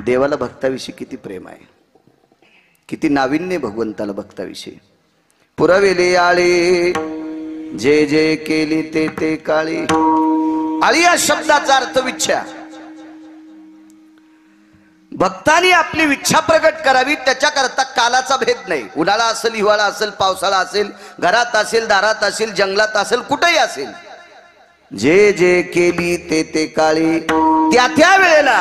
देवाला भक्ताविषयी किती प्रेम आहे, किती नाविन्य भगवंताला भक्ताविषयी. पुरविले आळे जे जे केली ते ते काळी. आळी या शब्दाचा अर्थ विच्छा. भक्तांनी आपली इच्छा प्रकट करावी, त्याच्याकरता कालाचा भेद नाही. उन्हाळा असेल, हिवाळा असेल, पावसाळा असेल, घरात असेल, दारात असेल, जंगलात असेल, कुठेही असेल, जे जे केली ते ते काळी. त्या त्या वेळेला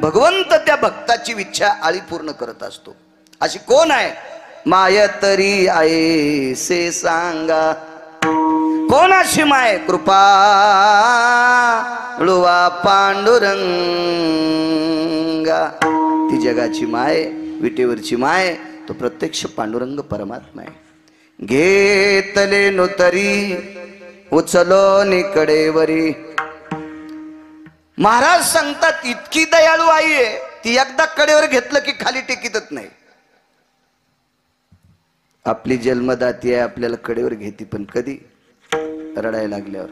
भगवंत त्या भक्ताची इच्छा आळी पूर्ण करत असतो. अशी कोण आहे? माय तरी आहे से सांगा. कोण अशी माय? कृपा ळुवा पांडुरंगा. ती जगाची माय, विटेवरची माय, तो प्रत्यक्ष पांडुरंग परमात्मा आहे. घेतले नुतरी उचलो निकडेवरी. महाराज सांगतात इतकी दयाळू आई आहे, ती एकदा कडेवर घेतलं की खाली टेकीतच नाही. आपली जन्मदाती आहे, आपल्याला कडेवर घेती, पण कधी? रडायला लागल्यावर.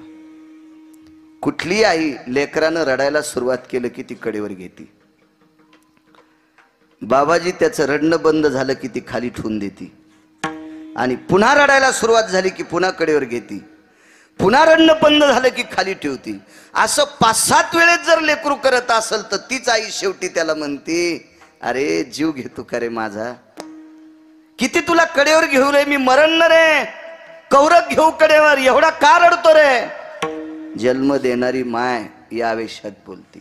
कुठली आई लेकरानं रडायला सुरुवात केलं की ती कडेवर घेती. बाबाजी त्याचं रडणं बंद झालं की ती खाली ठेवून देती, आणि पुन्हा रडायला सुरुवात झाली की पुन्हा कडेवर घेती, पुन्हा रडणं बंद झालं की खाली ठेवती. असं 5-7 वेळेस जर लेकरू करत असेल तर तीच आई शेवटी त्याला म्हणते, अरे जीव घेतो का रे माझा? किती तुला कडेवर घेऊ रे, मी मरण न रे, कौरक घेऊ कडेवर, एवढा का रडतो रे? जन्म देणारी माय या आवेशात बोलती.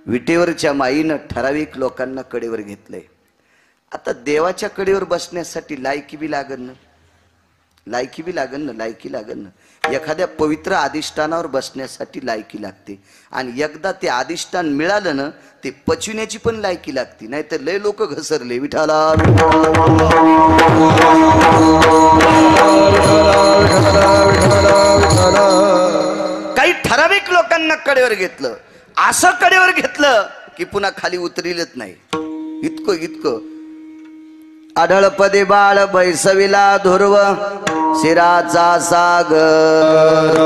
विटेवरच्या माईनं ठराविक लोकांना कडेवर घेतलंय. आता देवाच्या कडेवर बसण्यासाठी लायकी बी लागन ना, लायकी बी लागन ना, लायकी लागन ना. एखाद्या पवित्र अधिष्ठानावर बसण्यासाठी लायकी लागते, आणि एकदा ते अधिष्ठान मिळालं ना, ते पचविण्याची पण लायकी लागते. नाही तर लय लोक घसरले. विठाला काही ठराविक लोकांना कडेवर घेतलं, असं कडेवर घेतलं की पुन्हा खाली उतरिलच नाही. इतकं इतकं. आढळपदे बाळ बैसविला ध्रुव शिराचा सागर.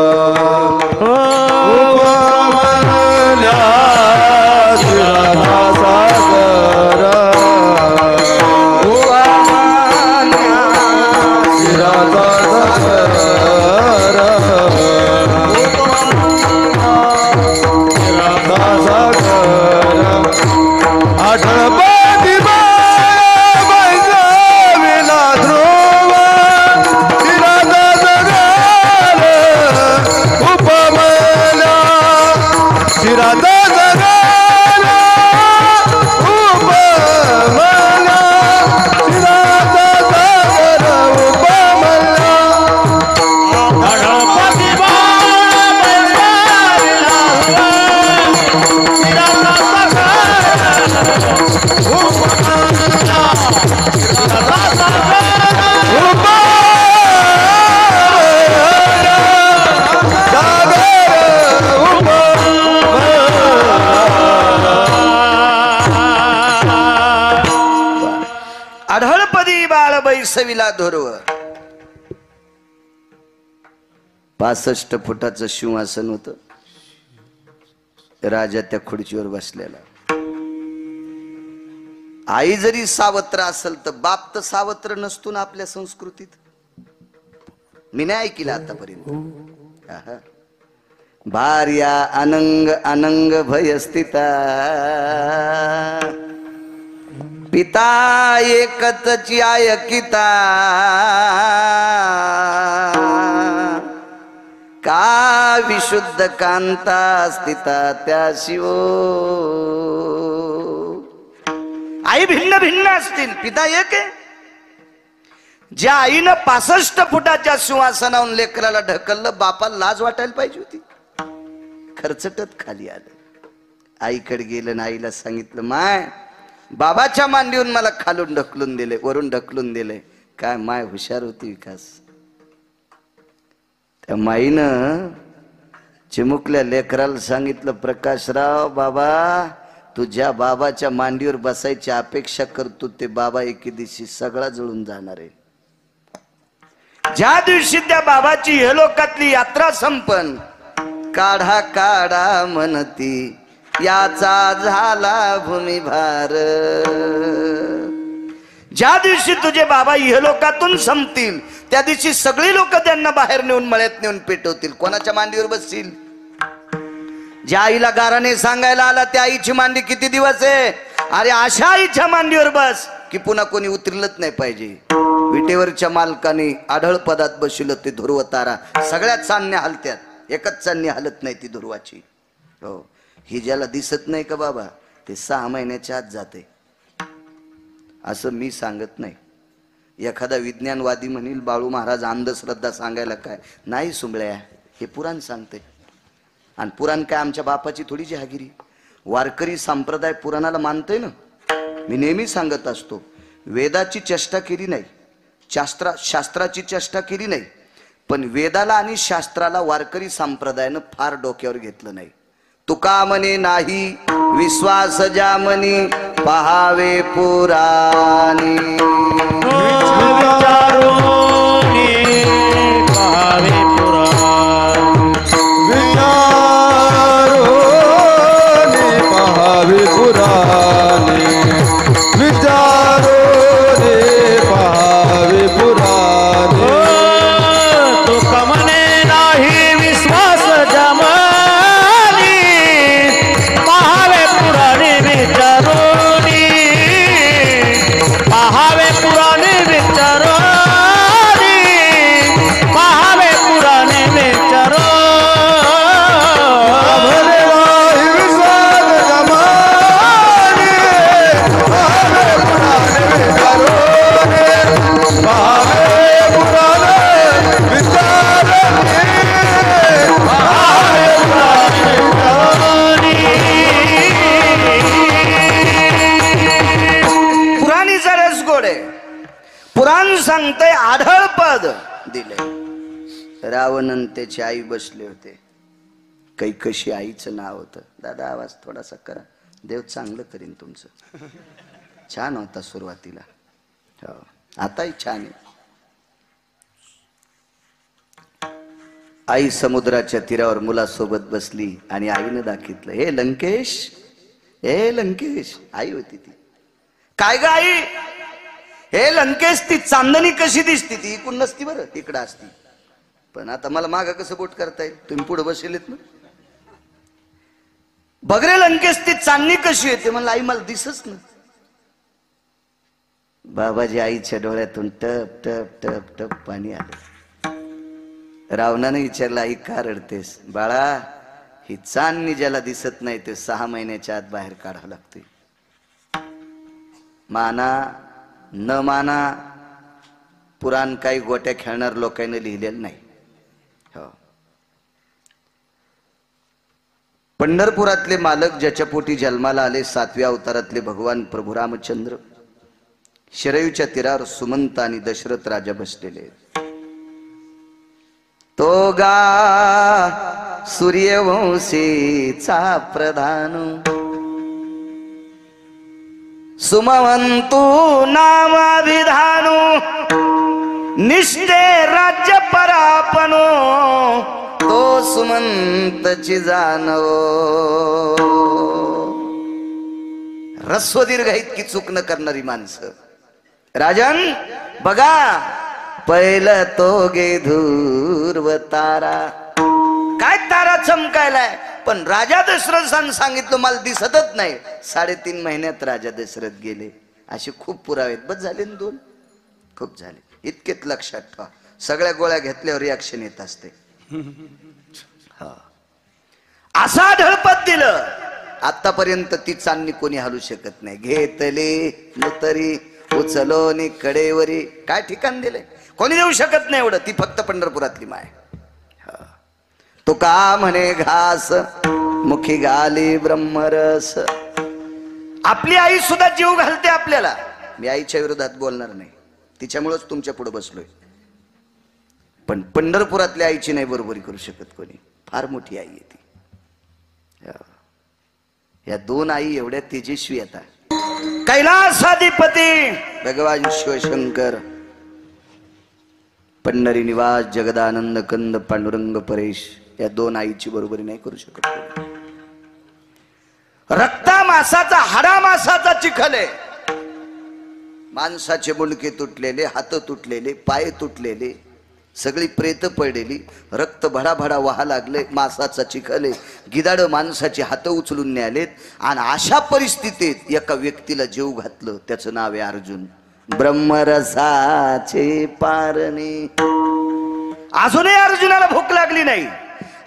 आढळपदी बाळ बैसविला ध्रुव. 65 फुटाचं सिंहासन होतं. राजा त्या खुर्चीवर बसलेला. आई जरी सावत्र असेल तर बाप तर सावत्र नसतो ना आपल्या संस्कृतीत. मी नाही ऐकलं आतापर्यंत. भार्या अनंग अनंग भयस्थिता, पिता एकतची आयकिता. का विशुद्ध कांता स्थिता त्या शिव. आई भिन्न भिन्न असतील, पिता एक आहे. ज्या आईनं 65 फुटाच्या सिंहासनावरून लेकराला ढकललं, बापाला लाज वाटायला पाहिजे होती. खरचटत खाली आलं. आईकडे गेलं ना, आईला सांगितलं, माय बाबाच्या मांडीवरून मला खालून ढकलून दिले, वरून ढकलून दिले. काय माय हुशार होती विकास. त्या माईनं चिमुकल्या लेकराला सांगितलं, प्रकाशराव बाबा, तुझ्या बाबाच्या मांडीवर बसायची अपेक्षा करतो, ते बाबा एके दिवशी सगळा जळून जाणार आहे. ज्या दिवशी त्या बाबाची हे लोकातली यात्रा संपन, काढा काढा म्हणती याचा झाला भूमिभार. ज्या दिवशी तुझे बाबा इहलोकातून संपतील त्या दिवशी सगळी लोक त्यांना बाहेर नेऊन मळ्यात नेऊन पेटवतील. कोणाच्या मांडीवर बसतील? ज्या आईला गाराने सांगायला आला त्या आईची मांडी किती दिवस आहे? अरे अशा आईच्या मांडीवर बस की पुन्हा कोणी उतरलंच नाही पाहिजे. विटेवरच्या मालकाने आढळ पदात बसवलं ते ध्रुव तारा. सगळ्यात चांदण्या हलत्यात, एकच चांदणी हलत नाही ती ध्रुवाची. हो, ही ज्याला दिसत नाही का बाबा ते 6 महिन्याच्या आत जाते असं मी सांगत नाही. एखादा विज्ञानवादी म्हणील बाळू महाराज अंधश्रद्धा सांगायला काय नाही सुंबळ्या, हे पुराण सांगते. आणि पुराण काय आमच्या बापाची थोडी जहागिरी. वारकरी संप्रदाय पुराणाला मानतोय ना. मी नेहमी सांगत असतो वेदाची चेष्टा केली नाही, शास्त्राची चेष्टा केली नाही, पण वेदाला आणि शास्त्राला वारकरी संप्रदायानं फार डोक्यावर घेतलं नाही. तुका म्हणे नाही विश्वास ज्या म्हणी पहावे पुराणी. पहावे पुराणे, विचारो रे पहावे पुराणे. तुका म्हणे नाही विश्वास जमानी पहावे पुराणे विचारोनी. पहावे पुराणे विचारोनी, पहावे पुराणे विचारो. पुराण सांगतय आढळ पद दिले. रावणन त्याची आई बसले होते. कैकशी आईचं नाव होतं. दादा आवाज थोडासा करा, देव चांगलं करीन तुमचं. छान होता सुरुवातीला, हो आताही छान आहे. आई समुद्राच्या तीरावर मुलासोबत बसली आणि आईनं दाखितलं, हे लंकेश, हे लंकेश. आई होती ती. काय ग आई? हे लंकेश, ती चांदणी कशी दिसती? ती इकडून नसती बरं, इकडं असती. पण आता मला मागं कसं बोट करता येईल? तुम्ही पुढे बसलेत ना. बघ रे लंकेश, ती चांदणी कशी येते? म्हणलं आई मला दिसच ना. बाबाजी आईच्या डोळ्यातून टप टप टप टप पाणी आलं. रावणाने विचारलं, आई का रडतेस? बाळा, ही चांदणी ज्याला दिसत नाही ते 6 महिन्याच्या आत बाहेर काढावं लागते. माना न माना, पुराण काही गोट्या खेळणार लोकांनी लिहिलेलं नाही. हो, पंढरपुरातले मालक ज्याच्या पोटी जन्माला आले 7व्या अवतारातले भगवान प्रभू रामचंद्र शरयूच्या तीरावर सुमंत आणि दशरथ राजा बसलेले. तो गा सूर्यवंशीचा प्रधान सुमवंतु नामाभिधानो निष्ठे राज्य परापनो तो सुमंतची जाणवो. रस्व दीर्घ इतकी चूक न करणारी माणसं. राजन बघा, पहिलं तो गे धूर्व तारा. काय तारा चमकायलाय? पण राजा दशरथानं सांगितलं मला दिसतच नाही. 3.5 महिन्यात राजा दशरथ गेले. असे खूप पुरावे आहेत. बस झाले ना 2? खूप झाले. इतकेच लक्षात ठेवा. सगळ्या गोळ्या घेतल्यावर रिॲक्शन येत असते. असा धडपत दिलं. आतापर्यंत ती चांदणी कोणी हलू शकत नाही. घेतले मुतरी उचलोनी कडेवरी. काय ठिकाण दिले? कोणी देऊ शकत नाही एवढं. ती फक्त पंढरपुरातली माय. तो का म्हणे घास मुखी घाली ब्रह्मरस. आपली आई सुद्धा जीव घालते आपल्याला. मी आईच्या विरोधात बोलणार नाही, तिच्यामुळेच तुमच्या पुढे बसलोय. पण पंढरपुरातल्या आईची नाही बरोबरी करू शकत कोणी. फार मोठी आई आहे ती. या 2 आई एवढ्या तेजस्वी आता. कैलासाधिपती भगवान शिवशंकर, पंढरी निवास जगदानंद कंद पांडुरंग परेश, या 2 आईची बरोबरी नाही करू शकत. रक्ता मासाचा हाडा मासाचा चिखल आहे. माणसाचे मुंडके तुटलेले, हात तुटलेले, पाय तुटलेले, सगळी प्रेत पडलेली, रक्त भडाभडा वाहा लागले, मासाचा चिखल आहे. गिदाड माणसाची हात उचलून न्यालेत आणि अशा परिस्थितीत एका व्यक्तीला जीव घातलं. त्याचं नाव आहे अर्जुन. ब्रह्मरसाचे पारणे. अजूनही अर्जुनाला भूक लागली नाही.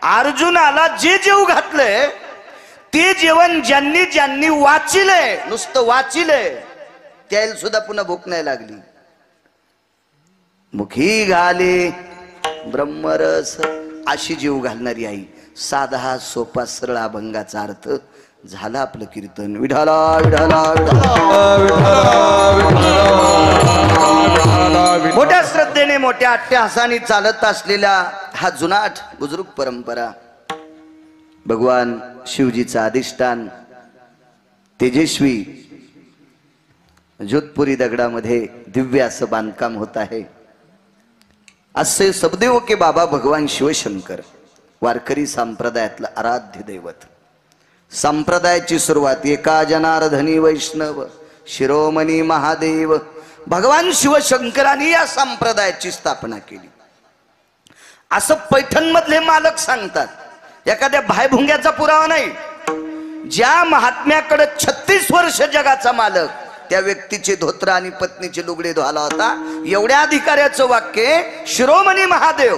अर्जुनाला जे जीव घातलंय ते जेवण ज्यांनी ज्यांनी वाचिलंय, नुसतं वाचिलंय, त्याला सुद्धा पुन्हा भूक नाही लागली. मुखी घाले ब्रह्मरस अशी जीव घालणारी आई. साधा सोपा सरळ अभंगाचा अर्थ झाला आपलं कीर्तन. विठाला विठाला मोठ्या श्रद्धेने मोठ्या अट्टहासाने चालत असलेला हा जुनाट बुजुर्ग परंपरा, भगवान शिवजीचा अधिष्ठान तेजस्वी जोधपुरी दगडामध्ये दिव्य असं बांधकाम होत आहे. असे सबदेव के बाबा भगवान शिवशंकर वारकरी संप्रदायातलं आराध्य दैवत. संप्रदायाची सुरुवात एका जनार्दनी वैष्णव शिरोमणी महादेव भगवान शिवशंकरांनी या संप्रदायाची स्थापना केली असं पैठण मधले मालक सांगतात. एखाद्या भायभुंग्याचा पुरावा नाही. ज्या महात्म्याकडे 36 वर्ष जगाचा मालक, त्या व्यक्तीचे धोत्र आणि पत्नीचे लुगडे धुवाला होता. एवढ्या अधिकाऱ्याचं वाक्य शिरोमणी महादेव.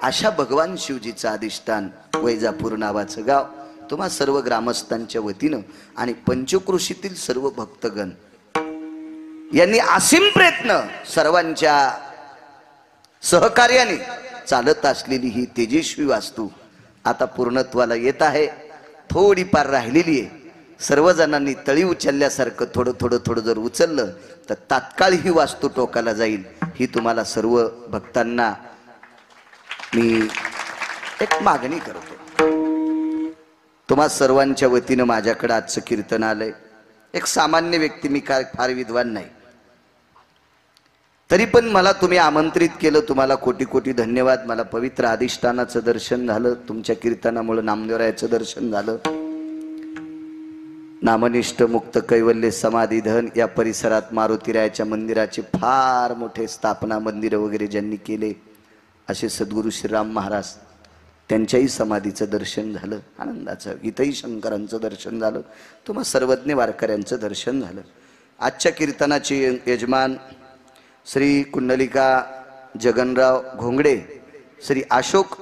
अशा भगवान शिवजीचं अधिष्ठान वैजापूर नावाचं गाव. तुम्हा सर्व ग्रामस्थांच्या वतीनं आणि पंचक्रोशीतील सर्व भक्तगण यांनी असीम प्रयत्न सर्वांच्या सहकार्याने चालत असलेली ही तेजस्वी वास्तू आता पूर्णत्वाला येत आहे. थोडी पार राहिलेली आहे. सर्वजणांनी तळी उचलल्यासारखं थोडं थोडं थोडं जर उचललं तर तात्काळ ही वास्तू टोकाला जाईल. ही तुम्हाला सर्व भक्तांना मी एक मागणी करतो. तुम्हा सर्वांच्या वतीनं माझ्याकडे आजचं कीर्तन आलंय. एक सामान्य व्यक्ती, मी काय फार विद्वान नाही, तरी पण मला तुम्ही आमंत्रित केलं. तुम्हाला कोटी कोटी धन्यवाद. मला पवित्र अधिष्ठानाचं दर्शन झालं. तुमच्या कीर्तनामुळे नामदेवरायाचं दर्शन झालं. नामनिष्ठ मुक्त कैवल्य समाधीधन या परिसरात मारुतीरायाच्या मंदिराचे फार मोठे स्थापना मंदिरं वगैरे ज्यांनी केले असे सद्गुरू श्रीराम महाराज, त्यांच्याही समाधीचं दर्शन झालं. आनंदाचं. इथंही शंकरांचं दर्शन झालं. तुम्हा सर्वज्ञ वारकऱ्यांचं दर्शन झालं. आजच्या कीर्तनाचे यजमान श्री कुंडलिका जगनराव घोंगडे, श्री अशोक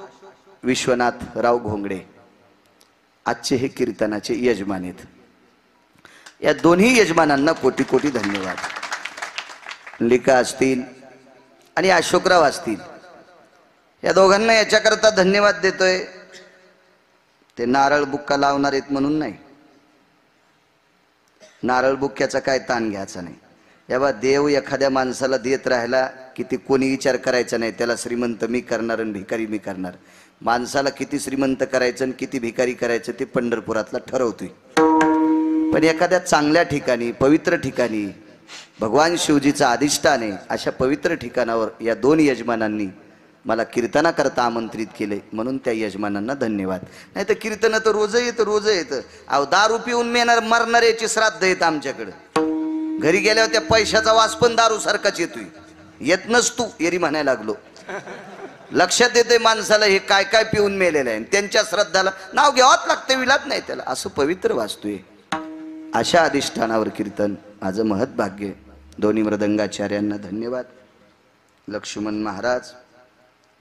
विश्वनाथराव घोंगडे आजचे हे कीर्तनाचे यजमान आहेत. या दोन्ही यजमानांना कोटी कोटी धन्यवाद. कुंडलिका असतील आणि अशोकराव असतील, या दोघांना याच्याकरता धन्यवाद देतोय. ते नारळ बुक्का लावणार आहेत म्हणून नाही. नारळ बुक्क्याचा काय ताण घ्यायचा नाही. याबा देव एखाद्या माणसाला देत राहिला की ते कोणी विचार करायचा नाही. त्याला श्रीमंत मी करणार आणि भिकारी मी करणार. माणसाला किती श्रीमंत करायचं आणि किती भिकारी करायचं ते पंढरपुरातला ठरवतोय. पण एखाद्या चांगल्या ठिकाणी, पवित्र ठिकाणी, भगवान शिवजीचा अधिष्ठान आहे अशा पवित्र ठिकाणावर या दोन यजमानांनी मला कीर्तनाकरता आमंत्रित केले, म्हणून त्या यजमानांना धन्यवाद. नाही तर कीर्तन तर रोज येतं. अहो दारू पिऊन मरणाऱ्याची श्राद्ध येत आमच्याकडे. घरी गेल्यावर त्या पैशाचा वास पण दारू सारखाच येतोय. येत नसतो एरी म्हणायला लागलो. लक्षात येते माणसाला हे काय काय पिऊन मेलेलं आहे. त्यांच्या श्रद्धाला नाव घ्यावंच लागतं, विलात नाही त्याला. असं पवित्र वास्तू आहे. अशा अधिष्ठानावर कीर्तन माझं महत् भाग्य. दोन्ही मृदंगाचार्यांना धन्यवाद. लक्ष्मण महाराज,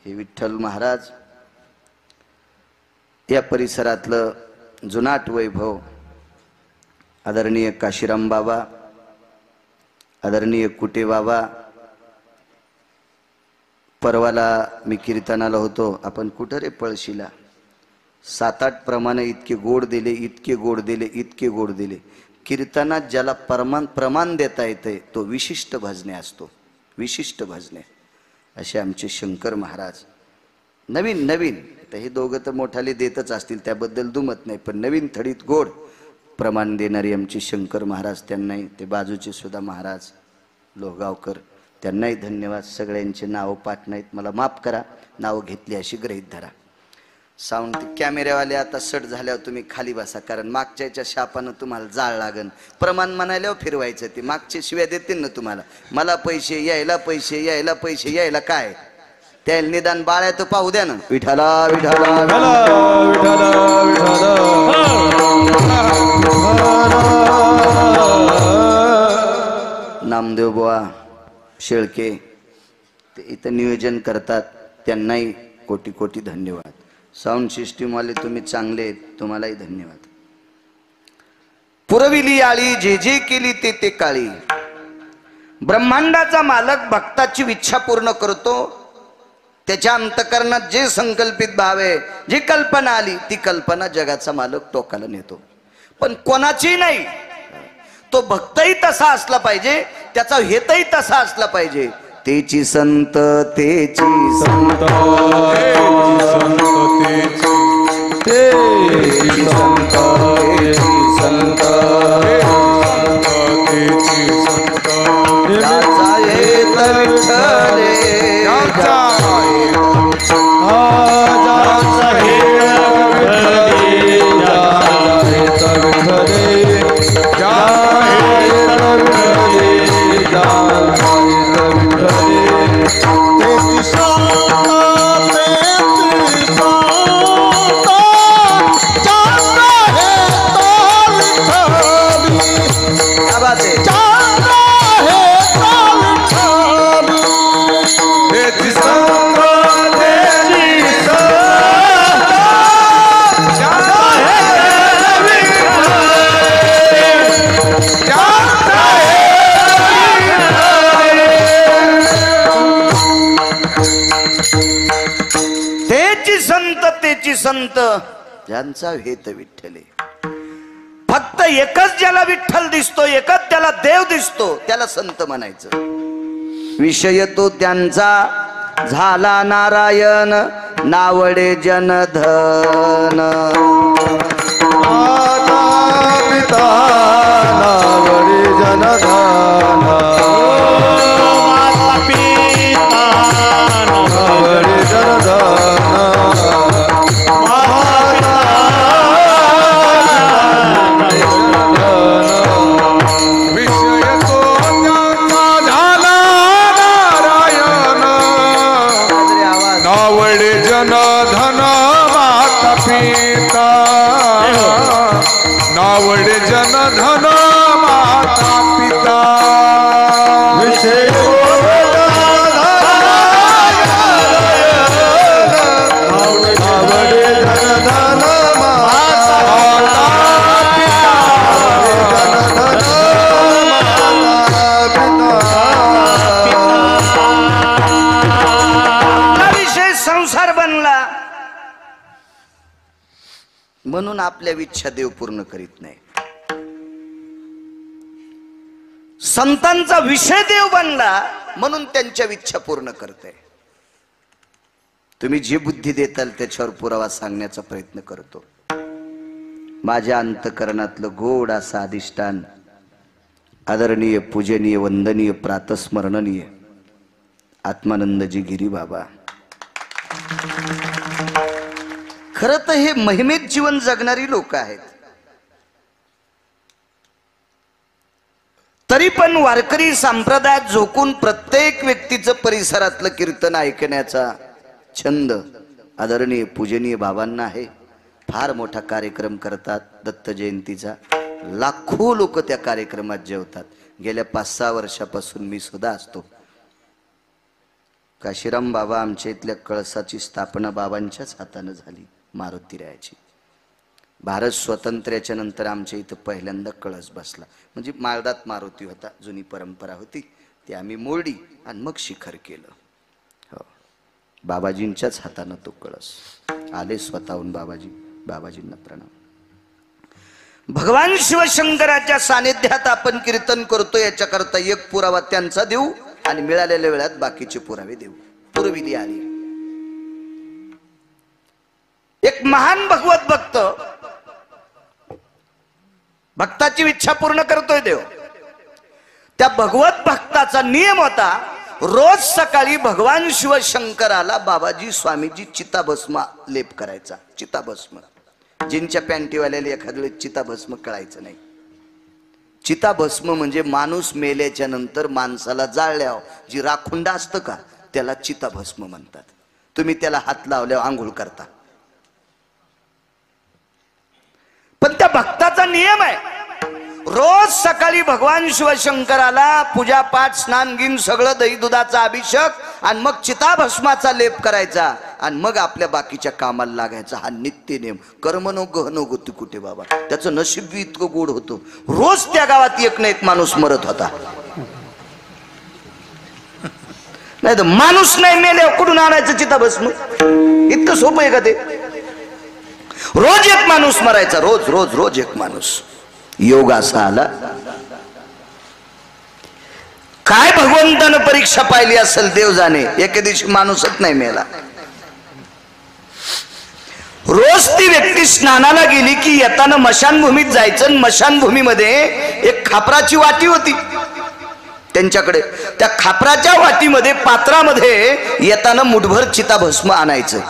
हे विठ्ठल महाराज, या परिसरातलं जुनाट वैभव आदरणीय काशीराम बाबा, आदरणीय कुटे बाबा. परवाला मी कीर्तनाला होतो. आपण कुठं रे पळशीला 7-8 प्रमाणे इतके गोड दिले, इतके गोड दिले, इतके गोड दिले. कीर्तनात ज्याला प्रमाण देता येते तो विशिष्ट भजने असतो. विशिष्ट भजने असे आमचे शंकर महाराज. नवीन नवीन तर हे दोघं तर मोठाले देतच असतील, त्याबद्दल दुमत नाही. पण नवीन थडीत गोड प्रमाण देणारे आमचे शंकर महाराज, त्यांनाही, ते बाजूचे सुद्धा महाराज लोहगावकर, त्यांनाही धन्यवाद. सगळ्यांचे नावं पाठ नाहीत, मला माफ करा. नावं घेतली अशी गृहीत धरा. साऊंड कॅमेऱ्यावाले आता सट झाल्यावर तुम्ही खाली बसा, कारण मागच्याच्या शापानं तुम्हाला जाळ लागन. प्रमाण म्हणाल्यावर फिरवायचं, ते मागचे शिव्या देतील ना तुम्हाला, मला पैसे यायला पैसे यायला पैसे यायला, काय त्याला निदान बाळ्या तर पाहू द्या ना. विठाला विठाला नामदेव बुवा शेळके ते इथं नियोजन करतात, त्यांनाही कोटी कोटी धन्यवाद. साऊंड सिस्टीमवाले तुम्ही चांगले आहेत, तुम्हालाही धन्यवाद. पुरविली आळी जे जे केली ते ते काळी. ब्रह्मांडाचा मालक भक्ताची इच्छा पूर्ण करतो. त्याच्या अंतकरणात जे संकल्पित भाव आहे, जी कल्पना आली ती कल्पना जगाचा मालक टोकाला नेतो. पण कोणाची नाही, तो भक्तही तसा असला पाहिजे, त्याचा हेतही तसा असला पाहिजे. तेची संत तेची संत तेची संत तेची संत त्याचा हेत विठ्ठले संत ज्यांचा हेत विठ्ठले. फक्त एकच ज्याला विठ्ठल दिसतो, एकच त्याला देव दिसतो, त्याला संत म्हणायचं. विषय तो त्यांचा झाला नारायण, नावडे जनधन. पिता नावडे जनधन, माता पिता नावडे जनधन. नावडे जनधन माता पिता विषय नावडे जनधन माता पिता विषय संसार बनला म्हणून आपल्या इच्छा देव पूर्ण करीत नाही. संतांचा विषय देव बनला म्हणून त्यांच्या इच्छा पूर्ण करते. तुम्ही जी बुद्धी देताल त्याच्यावर पुरावा सांगण्याचा प्रयत्न करतो. माझ्या अंतकरणातलं गोड असं अधिष्ठान, आदरणीय पूजनीय वंदनीय प्रातस्मरणीय आत्मानंदजी गिरी बाबा. खरं तर हे महिमेत जीवन जगणारी लोक आहेत, तरी पण वारकरी संप्रदायात झोकून प्रत्येक व्यक्तीचं परिसरातलं कीर्तन ऐकण्याचा छंद आदरणीय पूजनीय बाबांना आहे. फार मोठा कार्यक्रम करतात दत्त जयंतीचा. लाखो लोक त्या कार्यक्रमात जेवतात. गेल्या 5-6 वर्षापासून मी सुद्धा असतो. काशीराम बाबा आमच्या इथल्या कळसाची स्थापना बाबांच्याच हातानं झाली, मारुतीरायाची. भारत स्वातंत्र्याच्या नंतर आमच्या इथं पहिल्यांदा कळस बसला. म्हणजे माळदात मारुती होता, जुनी परंपरा होती, ती आम्ही मोडली आणि मग शिखर केलं. हो, बाबाजींच्याच हातानं तो कळस आले स्वतःहून बाबाजी. बाबाजींना प्रणाम. भगवान शिवशंकराच्या सानिध्यात आपण कीर्तन करतो याच्याकरता एक पुरावा त्यांचा देऊ आणि मिळालेल्या वेळात बाकीचे पुरावे देऊ. पुरविली आली. एक महान भगवत भक्त, भक्ताची इच्छा पूर्ण करतोय देव. त्या भगवत भक्ताचा नियम होता रोज सकाळी भगवान शिवशंकराला बाबाजी स्वामीजी चिताभस्म लेप करायचा. चिताभस्म, जिनच्या पॅन्टीवाल्याला एखाद्या वेळेस चिताभस्म कळायचं नाही. चिताभस्म म्हणजे माणूस मेल्याच्या नंतर माणसाला जाळल्यावर जी राखुंड असतं का त्याला चिताभस्म म्हणतात. तुम्ही त्याला हात लावल्यावर आंघोळ करता. पण त्या भक्ताचा नियम आहे, रोज सकाळी भगवान शिवशंकराला पूजापाठ स्नान गिन सगळं दही दुधाचा अभिषेक आणि मग चिताभस्माचा लेप करायचा आणि मग आपल्या बाकीच्या कामाला लागायचा. हा नित्य नियम. कर्म नो गहनो गती कुठे बाबा. त्याचं नशीब बी इतकं गोड होतं. रोज त्या गावात एक ना एक माणूस मरत होता. नाही तर माणूस नाही मेल्यावर कुठून आणायचं चिताभस्म? इतकं सोपं आहे का ते? रोज एक माणूस मरायचा. रोज रोज रोज एक माणूस. योग असा आला, काय भगवंतानं परीक्षा पाहिली असेल देव जाणे, एके दिवशी माणूसच नाही मेला. रोज ती व्यक्ती स्नानाला गेली की येताना मशानभूमीत जायचं. मशानभूमीमध्ये एक खापराची वाटी होती त्यांच्याकडे. त्या खापराच्या वाटीमध्ये पात्रामध्ये येताना मुठभर चिताभस्म आणायचं.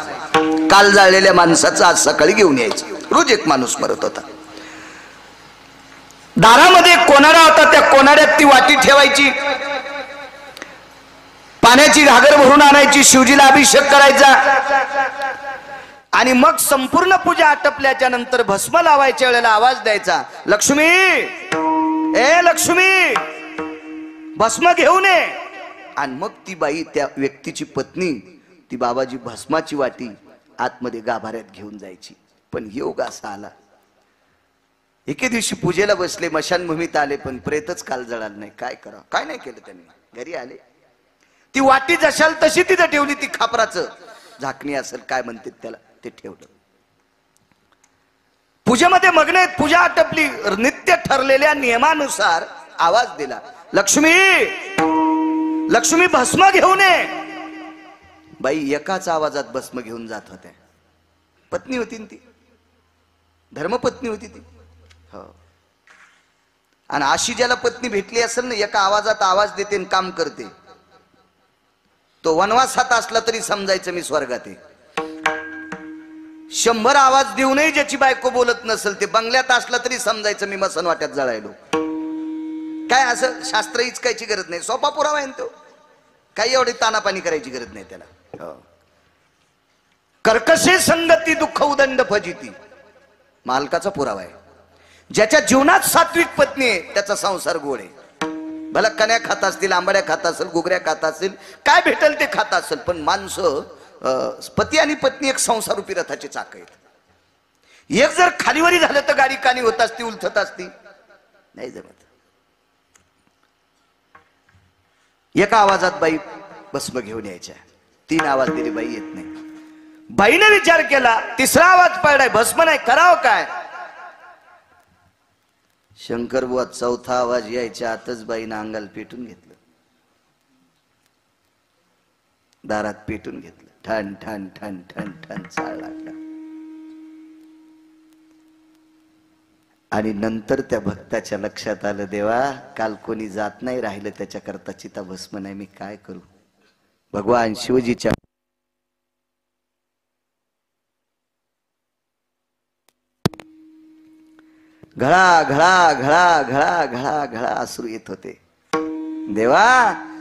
काल जाळलेल्या माणसाचं आज सकाळी घेऊन यायचं. रोज एक माणूस मरत होता. दारामध्ये कोनाडा होता, त्या कोनाड्यात ती वाटी ठेवायची, पाण्याची घागर भरून आणायची, शिवजीला अभिषेक करायचा आणि मग संपूर्ण पूजा आटपल्याच्या नंतर भस्म लावायच्या वेळेला आवाज द्यायचा, लक्ष्मी, ए लक्ष्मी, भस्म घेऊन ये. आणि मग ती बाई, त्या व्यक्तीची पत्नी, ती बाबाजी भस्माची वाटी आतमध्ये गाभाऱ्यात घेऊन जायची. पण योग असा आला, एके दिवशी पूजेला बसले, मशानभूमीत आले, पण प्रेतच काल जळालं नाही. काय करा, काय नाही केलं त्यांनी. घरी आले, ती वाटी जशाल तशी तिथं ठेवली. ती खापराचं झाकणी असेल काय म्हणतात त्याला, ते ठेवलं. पूजेमध्ये मग्न आहेत. पूजा आटपली. नित्य ठरलेल्या नियमानुसार आवाज दिला, लक्ष्मी, लक्ष्मी, भस्म घेऊन ये. बाई एकाच आवाजात भस्म घेऊन जात होत्या. पत्नी होती ती, धर्मपत्नी होती ती. हो. आणि अशी ज्याला पत्नी भेटली असेल ना, एका आवाजात आवाज देते आणि काम करते, तो वनवासात असला तरी समजायचं मी स्वर्गात आहे. 100 आवाज देऊनही ज्याची बायको बोलत नसेल, ते बंगल्यात असला तरी समजायचं मी मसन वाट्यात जळायलो. काय असं शास्त्र इचकायची गरज नाही. सोपा पुरावा आहे तो. काही एवढी तानापाणी करायची गरज नाही त्याला. कर्कशे संगती दुःख उदंड फजिती, मालकाचा पुरावा आहे. ज्याच्या जीवनात सात्विक पत्नी आहे त्याचा संसार गोड आहे. भला कण्या खात असतील, आंबाड्या खात असेल, गुगऱ्या खात असेल, काय भेटेल ते खात असेल, पण माणसं, पती आणि पत्नी एक संसारूपी रथाचे चाक आहेत. एक जर खालीवरी झालं तर गाडी कानी होत असती, उलथत असती, नाही जमत. एका आवाजात बाई भस्म घेऊन यायच्या. 3 आवाज दिले, बाई येत नाही. बाईने विचार केला, 3रा आवाज पडलाय, भस्म नाही, करावं काय? शंकर बुवा 4था आवाज यायच्या आतच बाईनं अंगाला पेटून घेतलं, दारात पेटून घेतलं. ठण ठण ठण ठण ठण चाळ लागला. आणि नंतर त्या भक्ताच्या लक्षात आलं, देवा, काल कोणी जात नाही राहिलं, त्याच्याकरता चिताभस्म नाही, मी काय करू? भगवान शिवजीच्या घळा घळा घळा घळा घळा घळा अश्रू येत होते. देवा,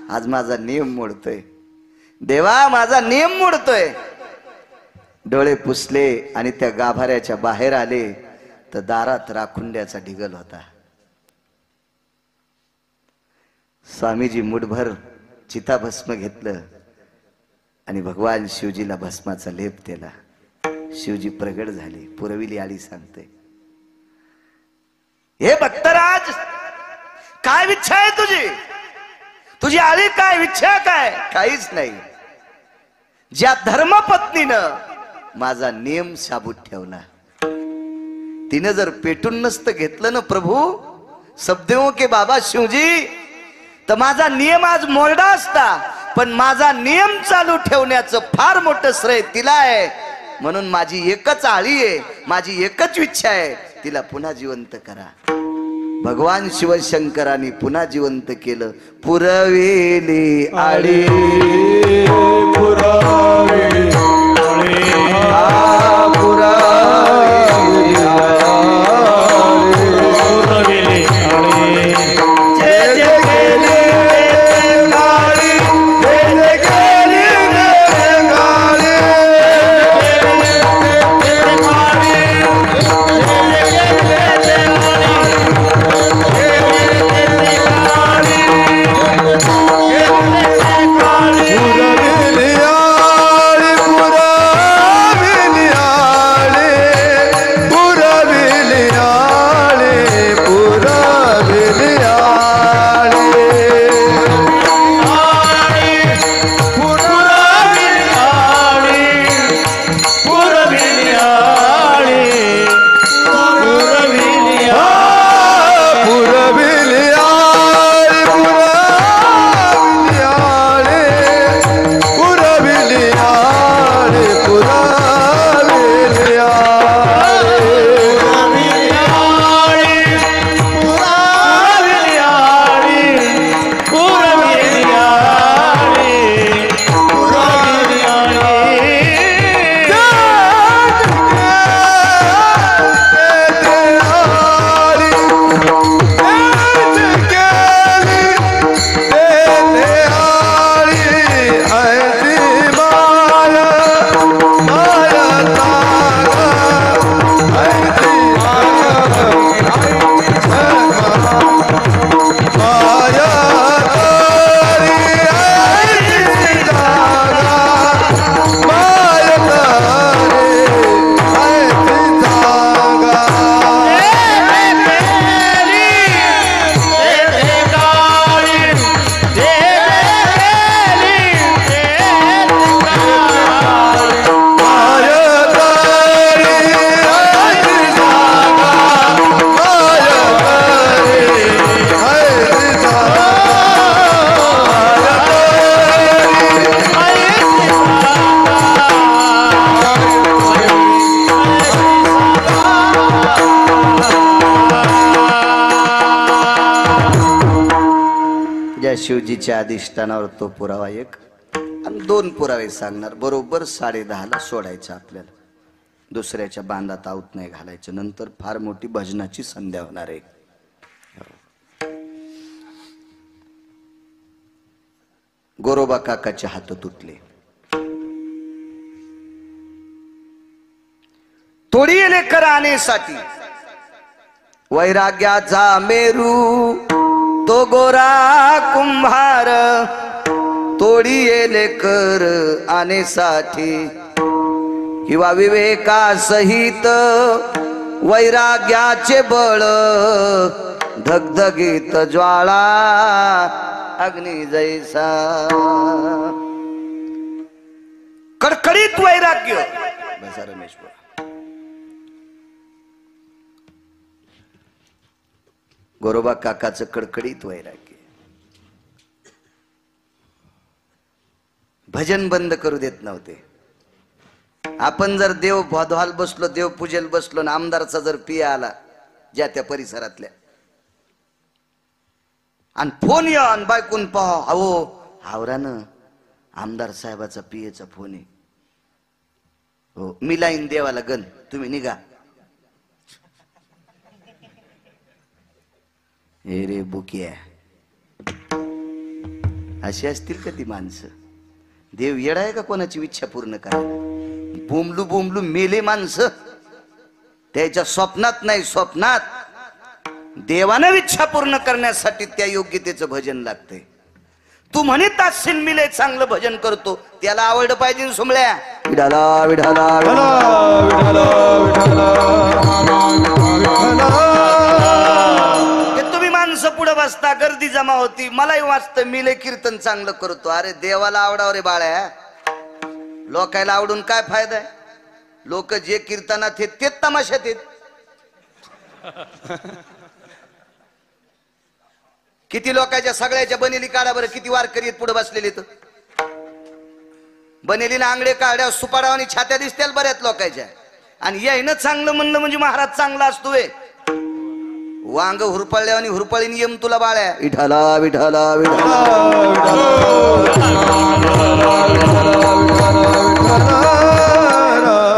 आज माझा नियम मोडतोय, देवा, माझा नियम मोडतोय. डोळे पुसले आणि त्या गाभाऱ्याच्या बाहेर आले तर दारात राखुंड्याचा ढिगल होता. स्वामीजी मुठभर चिताभस्म घेतलं आणि भगवान शिवजीला भस्माचा लेप दिला. शिवजी प्रगट झाले. पुरविली आळी सांगते, हे भक्तराज, काय इच्छा आहे तुझी? तुझी आळी काय, इच्छा काय? काहीच नाही. ज्या धर्मपत्नीनं माझा नियम साबूत ठेवला, तिनं जर पेटून नसतं घेतलं ना प्रभू, सबदेवों के बाबा शिवजी, तर माझा नियम आज मोडा असता. पण माझा नियम चालू ठेवण्याचं फार मोठं श्रेय तिला आहे. म्हणून माझी एकच आळी आहे, माझी एकच इच्छा आहे, तिला पुन्हा जिवंत करा. भगवान शिवशंकरांनी पुन्हा जिवंत केलं. पुरवेली आळी पुरावे शिवजीच्या अधिष्ठानावर तो पुरावा एक आणि दोन पुरावे सांगणार. बरोबर 10:30ला सोडायचं आपल्याला. दुसऱ्याच्या बांधात आऊत नाही घालायचं. नंतर फार मोठी भजनाची संध्या होणार आहे. गोरोबा काकाचे हात तुटले. तोडी लेकर आणेसाठी वैराग्याचा मेरू तो गोरा कुंभार तोडी लेकर आणेसाठी किंवा विवेकासहित वैराग्याचे बळ धगधगीत ज्वाळा अग्नी जैसा कडकडीत वैराग्य. बसा रमेश बोला. गोरोबा काकाचं कडकडीत वैराग्य. भजन बंद करू देत नव्हते. आपण जर देव भोदवाल बसलो, देव पूजेल बसलो ना, आमदारचा जर पिया आला ज्या त्या परिसरातल्या आणि फोन या आणि बायकून पाहा, अहो हावरानं आमदार साहेबाचा पियेचा फोन आहे, हो मी लाईन देवाला गण, तुम्ही निघा. हे रे बुकिया, अशी असतील का ती माणसं? देव येडा आहे का कोणाची इच्छा पूर्ण करायला? बोंबलू बोंबलू मेले माणसं. त्याच्या स्वप्नात नाही, स्वप्नात देवानं इच्छा पूर्ण करण्यासाठी त्या योग्यतेचं भजन लागतंय. तू म्हणत असशील मी लय चांगलं भजन करतो, त्याला आवडलं पाहिजे सुमळ्या. विठाला विठाला विठाला तुम्ही माणसं पुढे बसता, गर्दी जमा होती, मलाही वाचतं मी लय कीर्तन चांगलं करतो. अरे देवाला आवडाव रे बाळ्या, लोकायला आवडून काय फायदा आहे? लोक जे कीर्तनात आहेत तेच तमाशात आहेत. किती लोकांच्या सगळ्याच्या बनेली काढा बरं, किती वारकरी आहेत पुढे बसलेले. तर बनेलीना आंगडे काढ्या सुपाडावानी छात्या दिसतील बऱ्याच लोकांच्या. आणि यायनं चांगलं म्हणलं म्हणजे महाराज चांगला असतोय. वांग हुरपळल्या आणि हुरपळीन येम तुला बाळ्या विठाला विठाला विठाला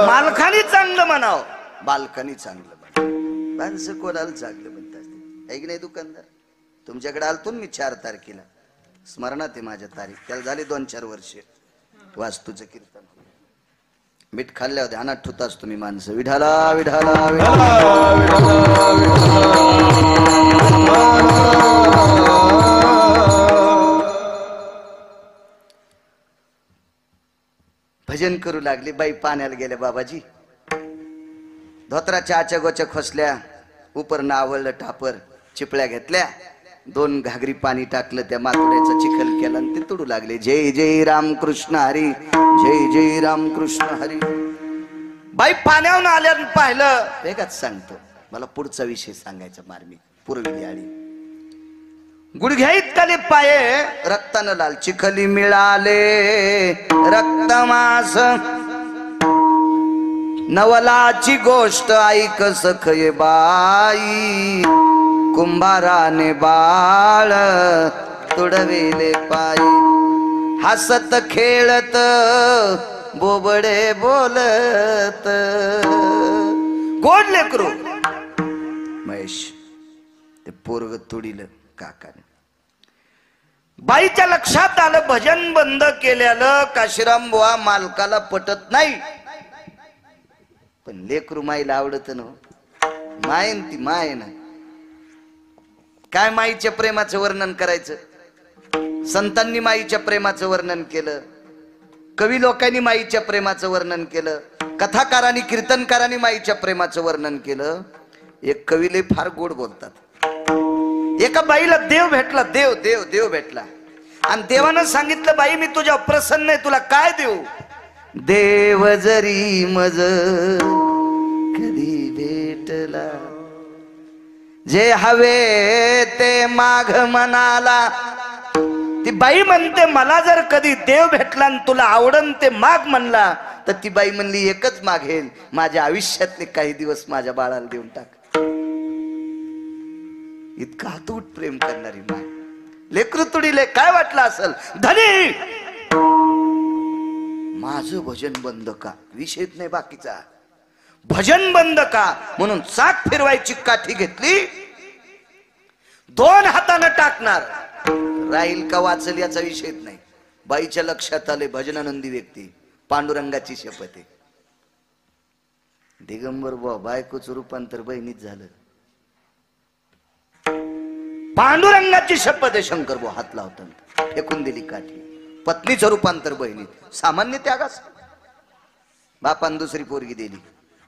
मालखानी चांगलं म्हणाव बालखानी चांगलं म्हणाव माणसं कोणाला चांगलं म्हणतात ऐक नाही दुकानदार तुमच्याकडे आलतो मी 4 तारखेला स्मरणात आहे माझ्या तारीख त्याला झाले 2-4 वर्षे वास्तूचं कीर्तन मीठ खाल्ल्यावर ध्यानात ठुताच तुम्ही माणसं विठाला विठाला भजन करू लागले बाई पाण्याला गेल्या बाबाजी धोत्राच्या आच्या गोच्या खोसल्या उपर नावळलं टापर चिपळ्या घेतल्या 2 घागरी पाणी टाकलं त्या मातुड्याचा चिखल केला आणि ते तुडू लागले जय जय राम कृष्ण हरी जय जय राम कृष्ण हरी बाई पाण्यावरून आल्यानं पाहिलं वेगाच सांगतो मला पुढचा विषय सांगायचा मार्मिक पूर्वी आली गुडघ्या इतकाले पाये रक्तानं लाल चिखली मिळाले रक्तमास नवलाची गोष्ट ऐक सखये बाई कुंभाराने बाळ तुडविले पायी हसत खेळत बोबडे बोलत गोड लेकरू महेश ते पोरग तुडिलं काकाने बाईच्या लक्षात आलं भजन बंद केल्यानं काशीराम बुवा मालकाला पटत नाही पण लेकरू माईला आवडत ना मायन ती माय ना काय माईच्या प्रेमाचं वर्णन करायचं संतांनी माईच्या प्रेमाचं वर्णन केलं कवी लोकांनी माईच्या प्रेमाचं वर्णन केलं कथाकारांनी कीर्तनकारांनी माईच्या प्रेमाचं वर्णन केलं एक कवीले फार गोड बोलतात एका बाईला देव भेटला देव देव देव भेटला आणि देवानं सांगितलं बाई मी तुझ्या प्रसन्न आहे तुला काय देऊ देव जरी मज कधी भेटला जे हवे ते माघ मनाला ती बाई म्हणते मला जर कधी देव भेटला आणि तुला आवडन ते माग म्हणला तर ती बाई म्हणली एकच मागेल माझ्या आयुष्यातले काही दिवस माझ्या बाळाला देऊन टाक इतका अतूट प्रेम करणारी माय लेकरू तुडीले काय वाटलं असेल धनी माझं भजन बंद का विषयच नाही बाकीचा भजन बंद का म्हणून चाक फिरवायची काठी घेतली 2 हातानं टाकणार राहील का वाचल याचा विषयच नाही बाईच्या लक्षात आले भजनानंदी व्यक्ती पांडुरंगाची शपथ आहे दिगंबर बुवा बायकोचं रूपांतर बहिणीत झालं पांडुरंगाची शपथ आहे शंकर बुवा हात लावताना फेकून दिली काठी पत्नीचं रूपांतर बहिणीत सामान्य त्यागास बापान दुसरी पोरगी दिली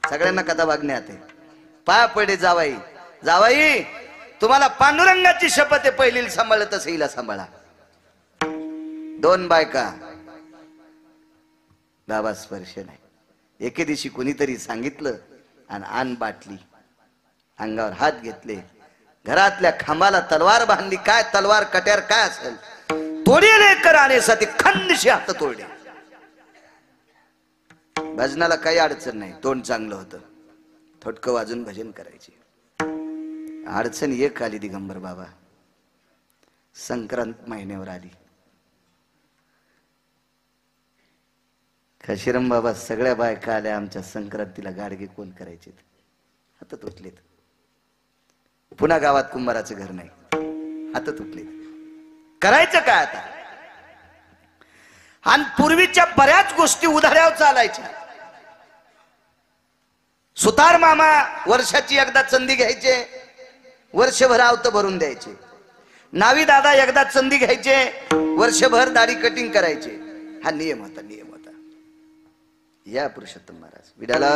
सगळ्यांना कथा बघण्यात आहे पाया पडे जावाई जावाई तुम्हाला पांडुरंगाची शपथ आहे पहिली सांभाळत तसं हिला सांभाळा 2 बायका बाबा स्पर्श नाही एके दिवशी कोणीतरी सांगितलं आणि आण बाटली अंगावर हात घेतले घरातल्या खांबाला तलवार बांधली काय तलवार कट्यार काय असेल तोडी लेकर आणण्यासाठी खंडशी हात तोडले भजनाला काही अडचण नाही तोंड चांगलं होतं थोडकं वाजून भजन करायचे अडचण एक आली दिगंबर बाबा संक्रांत महिन्यावर आली काशीराम बाबा सगळ्या बायका आल्या आमच्या संक्रांतीला गाडगे कोण करायचे हात तुटलेत पुन्हा गावात कुंभाराचं घर नाही हात तुटलेत करायचं काय आता आणि पूर्वीच्या बऱ्याच गोष्टी उधाऱ्यावर चालायच्या सुतार मामा वर्षाची एकदा चंदी घ्यायचे वर्षभर आवत भरून द्यायचे नावी दादा एकदा चंदी घ्यायचे वर्षभर दाढी कटिंग करायचे हा नियम होता या पुरुषोत्तम महाराज विठाला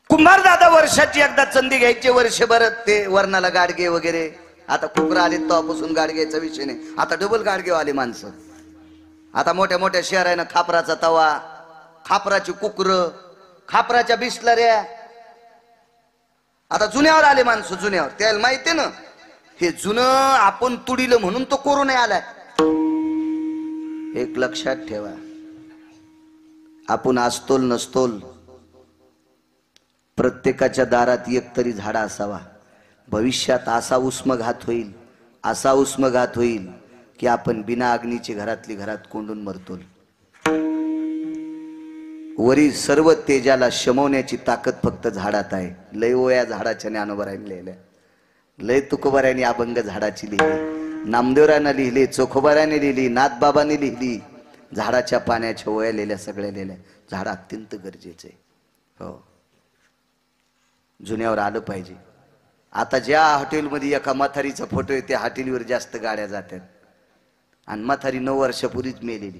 कुंभार दादा वर्षाची एकदा चंदी घ्यायचे वर्षभर ते वर्णाला गाडगे वगैरे आता कुकरा आले तेव्हापासून गाडग्याचा विषय नाही आता डबल गाडगे आले माणसं आता मोठ्या मोठ्या शहरांना खापराचा तवा खापराची कुकर खापराच्या बिस्लऱ्या आता जुन्यावर आले माणसं, जुन्यावर त्याला माहितीये ना हे जुनं आपण तुडिलं म्हणून तो कोरोना आलाय. एक लक्षात ठेवा, आपण असतोल नसतोल प्रत्येकाच्या दारात एक तरी झाडा असावा. भविष्यात असा उष्मघात होईल, असा उष्मघात होईल की आपण बिना अग्नीची घरातली घरात कोंडून मरतोल. वरी सर्व तेजाला शमवण्याची ताकद फक्त झाडात आहे. लय ओया झाडाच्या ज्ञानोबराने लिहिल्या, लय तुकोबाऱ्याने अभंग झाडाची लिहिली, नामदेवरानं लिहिली, चोखोबाऱ्याने लिहिली, नाथबाबांनी लिहिली. झाडाच्या पाण्याच्या ओया लिहिल्या, सगळ्या लिहिल्या. झाड अत्यंत गरजेचं आहे. हो, जुन्यावर आलं पाहिजे. आता ज्या हॉटेलमध्ये एका म्हातारीचा फोटो आहे त्या हॉटेलवर जास्त गाड्या जातात आणि म्हातारी 9 वर्षापूर्वीच मेलेली,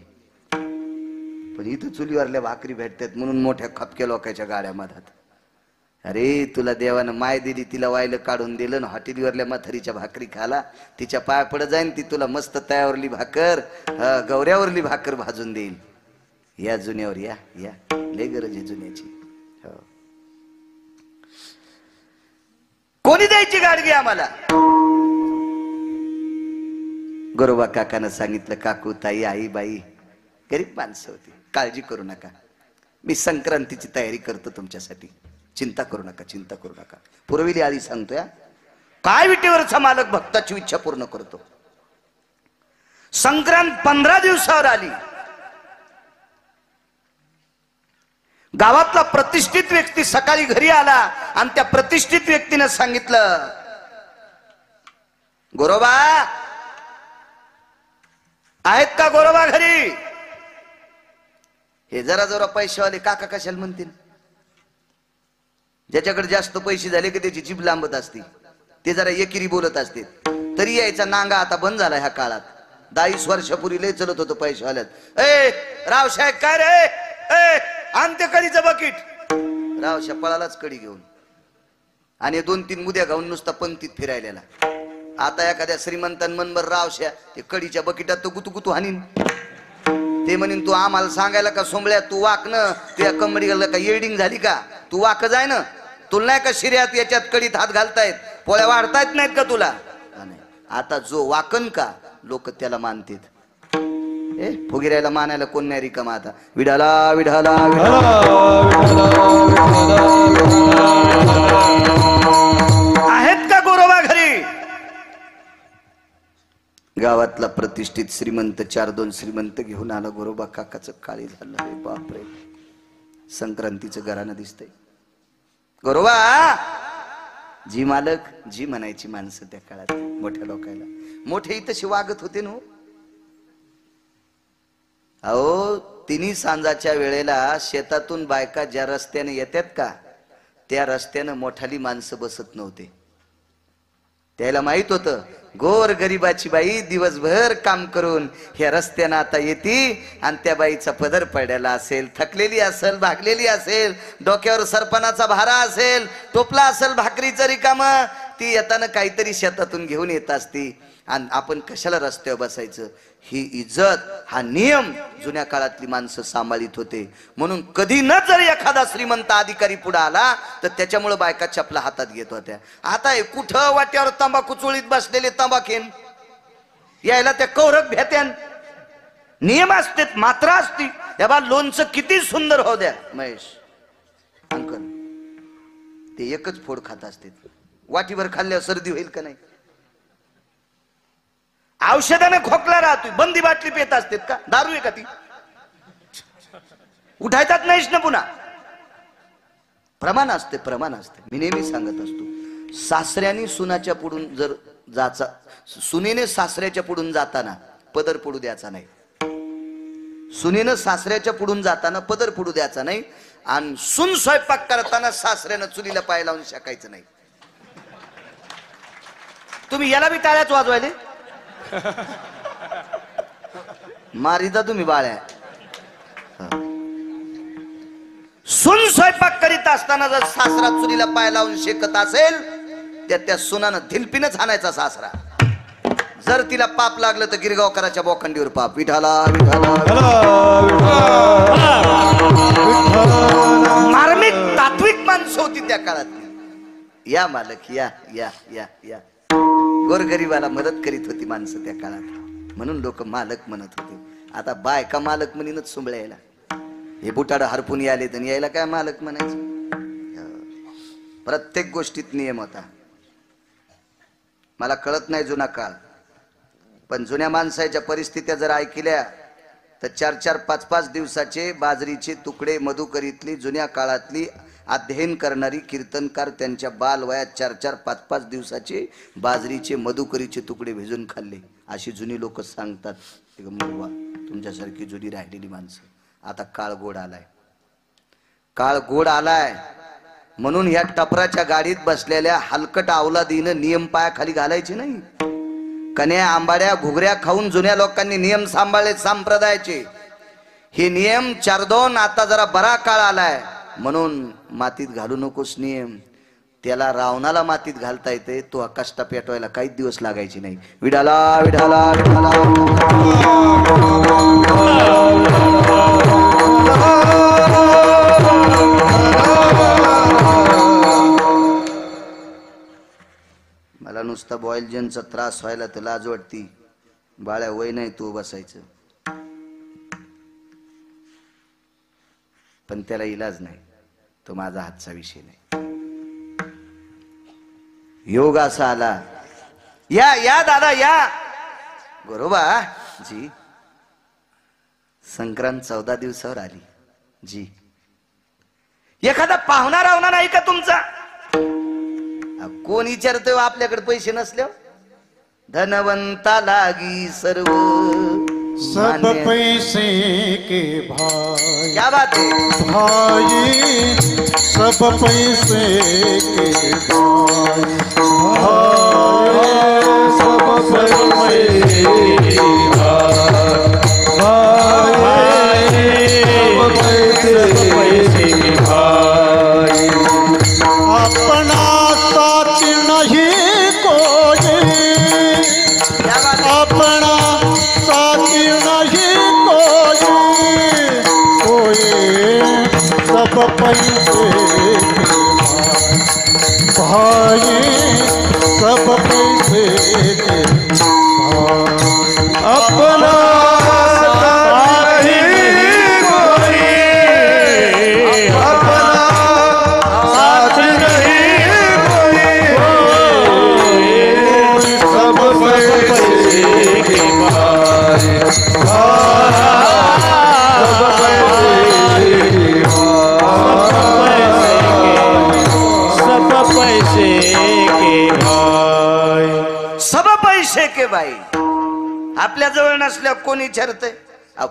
पण इथं चुलीवरल्या भाकरी भेटतात म्हणून मोठ्या खपक्या लोकांच्या गाड्या मधात. अरे तुला देवानं माय दिली, तिला वायलं काढून दिलं ना हॉटेलवरल्या म्हातारीच्या भाकरी खाला, तिच्या पाया पड जाईन ती तुला मस्त तयावरली भाकर, गवऱ्यावरली भाकर भाजून देईल. या जुन्यावर या या, लय गरज आहे जुन्याची. हो, कोणी द्यायची गाडगी आम्हाला? गोरोबा काकानं सांगितलं, काकू ताई आई बाई गरीब माणसं होती, काळजी करू नका, मी संक्रांतीची तयारी करतो तुमच्यासाठी, चिंता करू नका, चिंता करू नका. पुरविली आधी सांगतोय, काय विटेवरचा मालक भक्ताची इच्छा पूर्ण करतो. संक्रांत 15 दिवसावर आली. गावातला प्रतिष्ठित व्यक्ती सकाळी घरी आला आणि त्या प्रतिष्ठित व्यक्तीने सांगितलं, गोरोबा आहेत का गोरोबा घरी? हे जरा जरा पैसेवाले काका कशाला म्हणतील? ज्याच्याकडे जास्त पैसे झाले की त्याची जीभ लांबत असते, ते जरा एकिरी बोलत असते. तरी यायचा नांगा आता बंद झाला ह्या काळात. 22 वर्षापूर्वी लय चलत होतं पैसेवाल्यात. ए रावसाहेब काय रे, ए आणते कडीचं बकीट. रावशा पळालाच कडी घेऊन आणि 2-3 मुद्या घाऊन नुसता पंक्तीत फिरायला. आता एखाद्या श्रीमंतान मनभर रावशा ते कडीच्या बकिटात तो गुतू हानीन. ते म्हणीन तू आम्हाला सांगायला का सोंबळ्या, तू वाकणं तुझ्या कमडीला का येडिंग झाली का? तू वाक जाय ना, तुला नाही का शिर्यात याच्यात कडीत हात घालतायत, पोळ्या वाढता येत नाहीत का तुला? आता जो वाकन का लोक त्याला मानतात. ए फुगिरायला मानायला कोण नाही रिकामा. आता विडाला विडाला आहेत का गोरोबा घरी? गावातला प्रतिष्ठित श्रीमंत 4-2 श्रीमंत घेऊन आला. गोरोबा काकाचं काळी झालं. अरे बापरे, संक्रांतीचं घरानं दिसतंय. गोरोबा जी मालक जी म्हणायची माणसं त्या काळात मोठ्या लोकांना, मोठे तशी वागत होते ना. अहो तिन्ही सांजाच्या वेळेला शेतातून बायका ज्या रस्त्याने येतात का त्या रस्त्यानं मोठाली माणसं बसत नव्हते. त्याला माहित होतं गोर गरीबाची बाई दिवसभर काम करून ह्या रस्त्यानं आता येते आणि त्या बाईचा पदर पडलेला असेल, थकलेली असेल, भागलेली असेल, डोक्यावर सरपणाचा भारा असेल, टोपला असेल भाकरीचं रिकाम, ती येताना काहीतरी शेतातून घेऊन येत असती. आणि आपण कशाला रस्त्यावर बसायचं? ही इज्जत, हा नियम जुन्या काळातली माणसं सांभाळीत होते. म्हणून कधी न जर एखादा श्रीमंत अधिकारी पुढे आला तर त्याच्यामुळे बायका चपला हातात घेत होत्या. आता कुठं वाट्यावर तंबाखू चोळीत बसलेले तंबाखेन यायला त्या कौरक भेट्यान नियम असतात, मात्रा असती. या बा लोणचं किती सुंदर हो द्या महेश अंकल, ते एकच फोड खात असते. वाटीभर खाल्ल्यावर सर्दी होईल का नाही? औषधाने खोकला राहतोय, बंदी बाटली पेत असतात का? दारू आहे का ती? उठायचाच नाहीस ना पुन्हा. प्रमाण असते, प्रमाण असते. मी नेहमी सांगत असतो, सासऱ्याने सुनाच्या पुढून जर जाचा, सुनेने सासऱ्याच्या पुढून जाताना पदर पडू द्यायचा नाही. सुनेनं सासऱ्याच्या पुढून जाताना पदर पडू द्यायचा नाही. आणि सून स्वयंपाक करताना सासऱ्यानं चुलीला पाय लावून शाकायचं नाही. तुम्ही याला बी टाळ्याच वाजवायले मारिता तुम्ही बाळ्या. सून स्वयंपाक करीत असताना जर सासरा चुलीला पाय लावून शेकत असेल तर त्या सुनानं धिलपीनच हाणायचा सासरा. जर तिला पाप लागलं तर गिरगावकराच्या बोखंडीवर पाप. विठाला विठाला. मार्मिक तात्विक माणसं होती त्या काळात. या मालक या या या या. गोरगरिबाला मदत करीत होती माणसं त्या काळात, म्हणून लोक मालक म्हणत होते. आता बायका मालक म्हणूनच सुंबळ्याला हे बुटाड हरपून यायले तर यायला काय मालक म्हणायचं. प्रत्येक गोष्टीत नियम होता. मला कळत नाही जुना काळ, पण जुन्या माणसाच्या परिस्थित्या जर ऐकल्या तर 4-4, 5-5 दिवसाचे बाजरीचे तुकडे मधुकरीतली जुन्या काळातली अध्ययन करणारी कीर्तनकार त्यांच्या बालवयात 4-4, 5-5 दिवसाचे बाजरीचे मधुकरीचे तुकडे भिजून खाल्ले, अशी जुनी लोक सांगतात. तुमच्यासारखी जुनी राहिलेली माणसं. आता काळ गोड आलाय, काळ गोड आलाय म्हणून ह्या टपराच्या गाडीत बसलेल्या हलकट अवलादीनं नियम पायाखाली घालायचे नाही. कन्या आंबाड्या घुगऱ्या खाऊन जुन्या लोकांनी नियम सांभाळले संप्रदायाचे. हे नियम 4-2 आता जरा बरा काळ आलाय म्हणून मातीत घालू नकोस नियम. त्याला रावणाला मातीत घालता येते, तो कष्ट पेटवायला काही दिवस लागायचे नाही. विडाला विडाला विडाला मला नुसता बॉयलजनचा त्रास व्हायला तर लाज वाटती. बाळ्या वय नाही तू बसायचं, पण त्याला इलाज नाही. तो माझा हातचा विषय नाही. योग असा आला. या या दादा या. गोरोबा जी, संक्रांत 14 दिवसावर आली जी. एखादा पाहुणा रावणार नाही का तुमचा? कोण विचारतोय आपल्याकडे पैसे नसल्यावर? धनवंता लागी सर्व सब पैसे के भाई. क्या बात है भाई सब पैसे के भाई. सब पैसे के पैसे के भाई. अपना साथ नहीं कोई, अपना साथी नहीं कोई सब पैसे के भाई. सब पैसे के भाई. अपना साथी नहीं कोई, अपना साथी नहीं कोई सब पैसे के भाई. सब पैसे के भाई. सब पैसे के बाई. आपल्या जवळ नसल्यावर कोणी विचारतंय?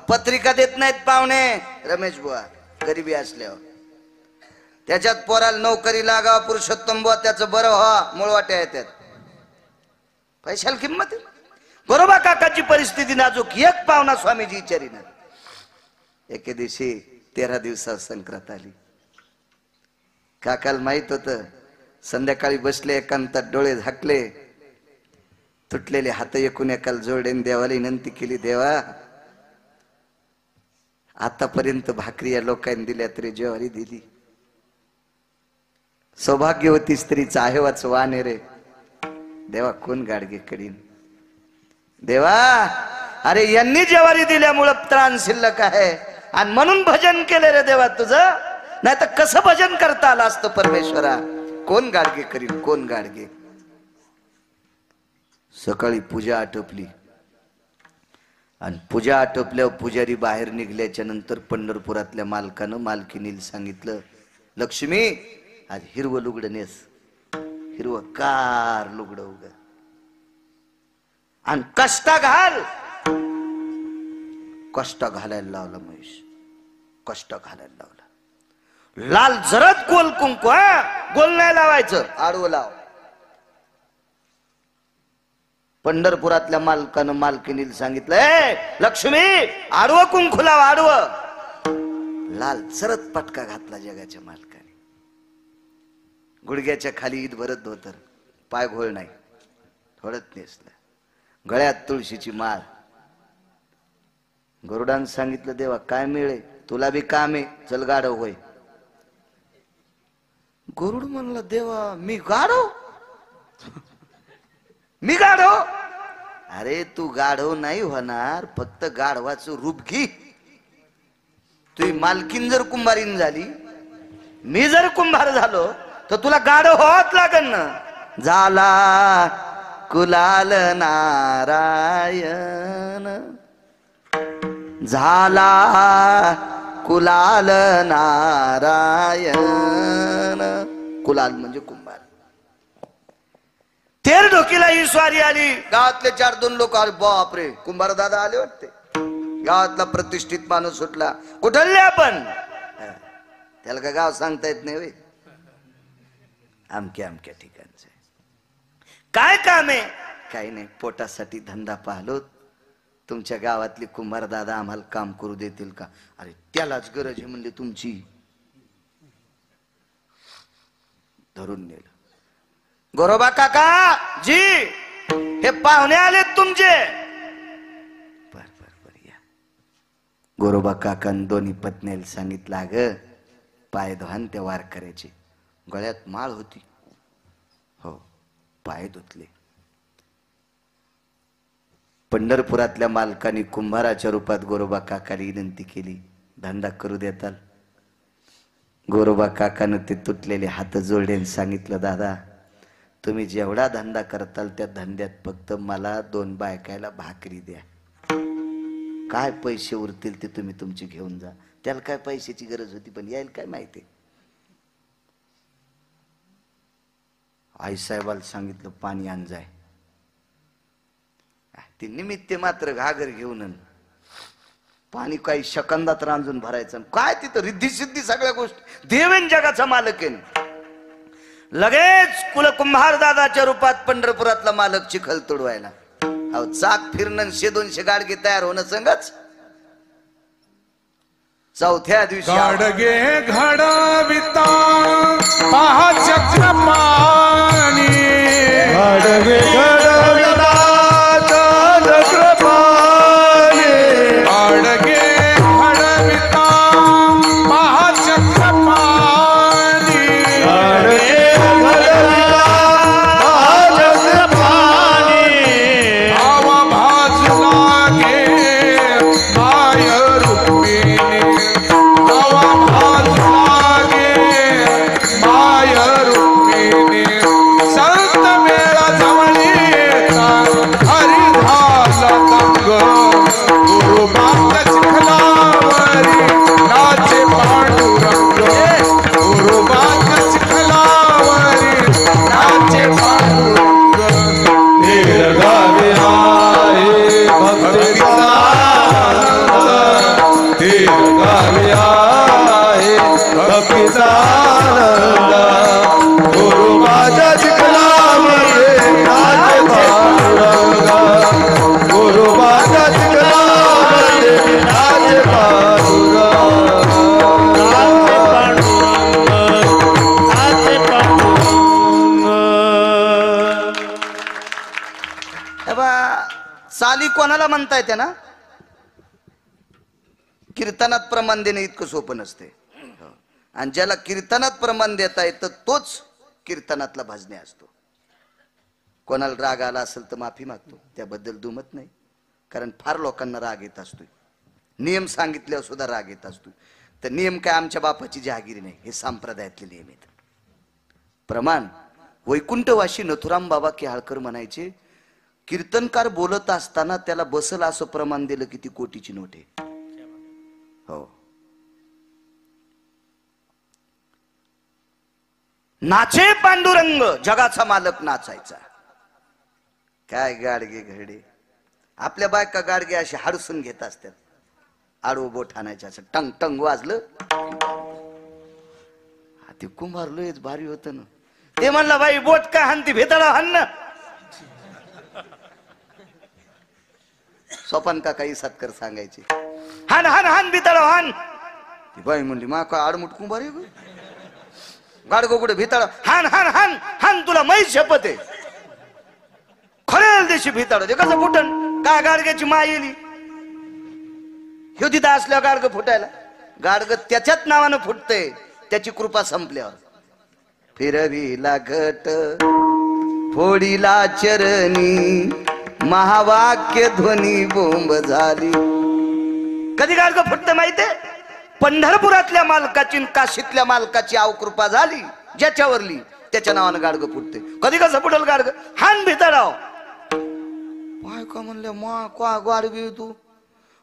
पत्रिका देत नाहीत पाहुणे रमेश बुवा. गरिबी असल्यावर त्याच्यात पोराला नोकरी लागावा, पुरुषोत्तम बुवा त्याचं बरं व्हा, मुळवाट्या येतात. पैशाला किंमत आहे. बरोबर काकाची परिस्थिती नाजूक. एक पाहुणा स्वामीजी विचारीनं. एके दिवशी 13 दिवसात संक्रांत आली. काकाला माहित होत. संध्याकाळी बसले एकांतात, डोळे झाकले, तुटलेले हात एकूण एकाला जोडेन देवाला विनंती केली. देवा आतापर्यंत भाकरी या लोकांनी दिल्या तरी ज्वारी दिली. सौभाग्यवती स्त्रीचा आहेवाच वाण आहे रे देवा, कोण गाडगे कडीन. देवा अरे यांनी ज्वारी दिल्यामुळं त्राण शिल्लक आहे आणि म्हणून भजन केले रे देवा तुझं. नाही तर कसं भजन करता आलं असतं परमेश्वरा. कोण गाडगे करीन, कोण गाडगे. सकाळी पूजा आटोपली आणि पूजा आटोपल्यावर पुजारी बाहेर निघल्याच्या नंतर पंढरपुरातल्या मालकानं मालकीनीला सांगितलं, लक्ष्मी आज हिरवं लुगडं नेस, हिरवं कार लुगडं उग आणि कष्टा घाल. कष्ट घालायला लावला महेश, कष्ट घालायला लावला. लाल जरद गोल कुंकू, गोल नाही लावायचं, आडवं लाव. पंढरपुरातल्या मालकानं मालकीनीला सांगितलं, लक्ष्मी आडवं कुंकू लाव, आडवं. लाल जरद पटका घातला जगाच्या मालकाने. गुडघ्याच्या खाली ईद भरत धोतर, पाय घोळ नाही, थोडत नेसलं, गळ्यात तुळशीची माळ. गरुडानं सांगितलं, देवा काय मिळे, तुला बी काम आहे, चल गाढव होय. गरुड म्हणला देवा मी गाढव मी गाढव. अरे तू गाढव नाही होणार, फक्त गाढवाचं रूप घे. तुझी मालकीन जर कुंभारीन झाली, मी जर कुंभार झालो तर तुला गाढव होत लागन ना. झाला कुलाल नारायण, झाला कुलाल नारायण. कुलाल म्हणजे कुंभार. तेर ढोकीला ही स्वारी आली. गावातले 4-2 लोक आले. बापरे कुंभार दादा आले वाटते. गावातला प्रतिष्ठित माणूस सुटला. कुठले आपण? त्याला का गाव सांगता येत नाही. अमक्या अमक्या ठिकाणचे. काय काम आहे? काही नाही, पोटासाठी धंदा पाहलो. तुमच्या गावातली कुंभार दादा आम्हाला काम करू देतील का? अरे त्यालाच गरज आहे म्हणले तुमची. धरून नेलं. गोरोबा काका जी हे पाहुणे आलेत तुमचे. बर बर बर या. गोरोबा काकान दोन्ही पत्नीला सांगितलं, अगं पाय धुवान त्या वार करायचे. गळ्यात माळ होती. हो पाय धुतले. पंढरपुरातल्या मालकाने कुंभाराच्या रूपात गोरोबा काकाला विनंती केली, धंदा करू देताल? गोरोबा काकानं ते तुटलेले हात जोडले आणि सांगितलं, दादा तुम्ही जेवढा धंदा करताल त्या धंद्यात फक्त मला 2 बायकायला भाकरी द्या. काय पैसे उरतील ते तुम्ही तुमचे घेऊन जा. त्याला काय पैशाची गरज होती, पण यायला काय माहिती. आईसाहेबाला सांगितलं पाणी आण जाय. ते निमित्त मात्र घागर घेऊन पाणी काही शकंदात रांजून भरायचं. काय तिथं रिद्धी सिद्धी सगळ्या गोष्टी. देवेन जगाचा मालक आहे. लगेच कुलकुंभार दादाच्या रूपात पंढरपुरातला मालक चिखल तुडवायला. अहो चाक फिरणं 100-200 गाडगे तयार होणं संगच. चौथ्या दिवशी गाडगे घडविता पहा चक्रपाणी. गाडगे घडविता चक्रपाणी. गाडगे घडविता पहा चक्रपाणी. गाडगे घडविता चक्रपाणी. आवा भाजू लागे माय रुक्मिणी. आवा भाजू लागे माय रुक्मिणी. संत मेळा जवळी हरी झाला दंग. गुरु माता चिखलावरी नाचे पांडुरंग. गुरु माता चिखलावरी नाचे पांडुरंग. धीर गावी आहे भक्तिसानंद. धीर गावी आहे भक्तिसानंद. गुरु माझ्या चिखलामध्ये नाचे पांडुरंग. गुरु माझ्या चिखलामध्ये नाचे साली कोणाला म्हणता येते ना? कीर्तनात प्रमाण देणे इतकं सोपं नसते. आणि ज्याला कीर्तनात प्रमाण देता येतं तोच कीर्तनातला भजने असतो. कोणाला राग आला असेल तर माफी मागतो, त्याबद्दल दुमत नाही. कारण फार लोकांना राग येत असतो. नियम सांगितल्यावर सुद्धा राग येत असतो. तर नियम काय आमच्या बापाची जहागिरी नाही, हे संप्रदायातले नियम आहेत. प्रमाण वैकुंठवाशी नथुराम बाबा केहाळकर म्हणायचे, कीर्तनकार बोलत असताना त्याला बसल असं प्रमाण दिलं की ती कोटीची नोट आहे. हो. नाचे पांडुरंग, जगाचा मालक नाचायचा. काय गाडगे घडे. आपल्या बायका गाडगे असे हाडसून घेत असतात. आडवं बोट आणायचं असं टंग टंग वाजलं. ते कुंभार लयच भारी होत ना. ते म्हणलं बाई बोट काय हानती भेताळा हान ना. सोपान का काही सत्कर सांगायचे, हान हान हान भिताळ हान. ती बाई म्हणली मा का आडमुट कुंभार आहे गाडगो कुठे भिताळ हान हान हान हान. तुला माहीत शपथ आहे खऱ्या देशी भिताळ ते कसं फुटन. काय गाडग्याची माय येली ह्यो तिथं असल्यावर गाडग फुटायला. गाडग त्याच्याच नावानं फुटतंय त्याची कृपा संपल्यावर. फिरविला घट फोडीला चरणी महावाक्य ध्वनी बोंब झाली. कधी गाडगं फुटतं माहितीये? पंढरपुरातल्या मालकाची काशीतल्या मालकाची अवकृपा झाली ज्याच्यावरली त्याच्या नावानं गाडगं फुटते. कधी कसं फुटल गाडगं? हान भितडाव पाय का म्हणले मा का गाडगी तू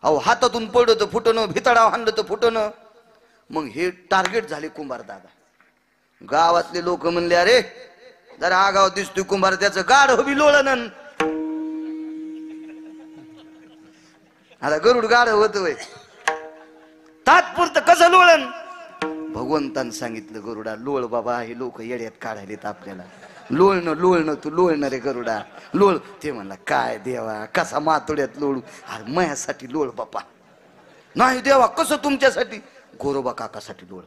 अहो हातातून पडलं तर फुटणं भितडाव हाणलं तर फुटणं. मग हे टार्गेट झाले कुंभार दादा. गावातले लोक म्हणले अरे जरा हा गाव दिसतोय कुंभार त्याचं गाड हवी लोळण. आता गरुड गाड होत वय तात्पुरतं कसं लोळण. भगवंतानं सांगितलं गरुडा लोळ बाबा हे लोक येड्यात काढायलेत आपल्याला. लोळणं लोळणं तू लोळणं रे गरुडा लोळ. ते म्हणला काय देवा कसा मातोड्यात लोळू. अरे मयासाठी लोळ बापा. नाही देवा कसं तुमच्यासाठी? गोरोबा काकासाठी लोळ.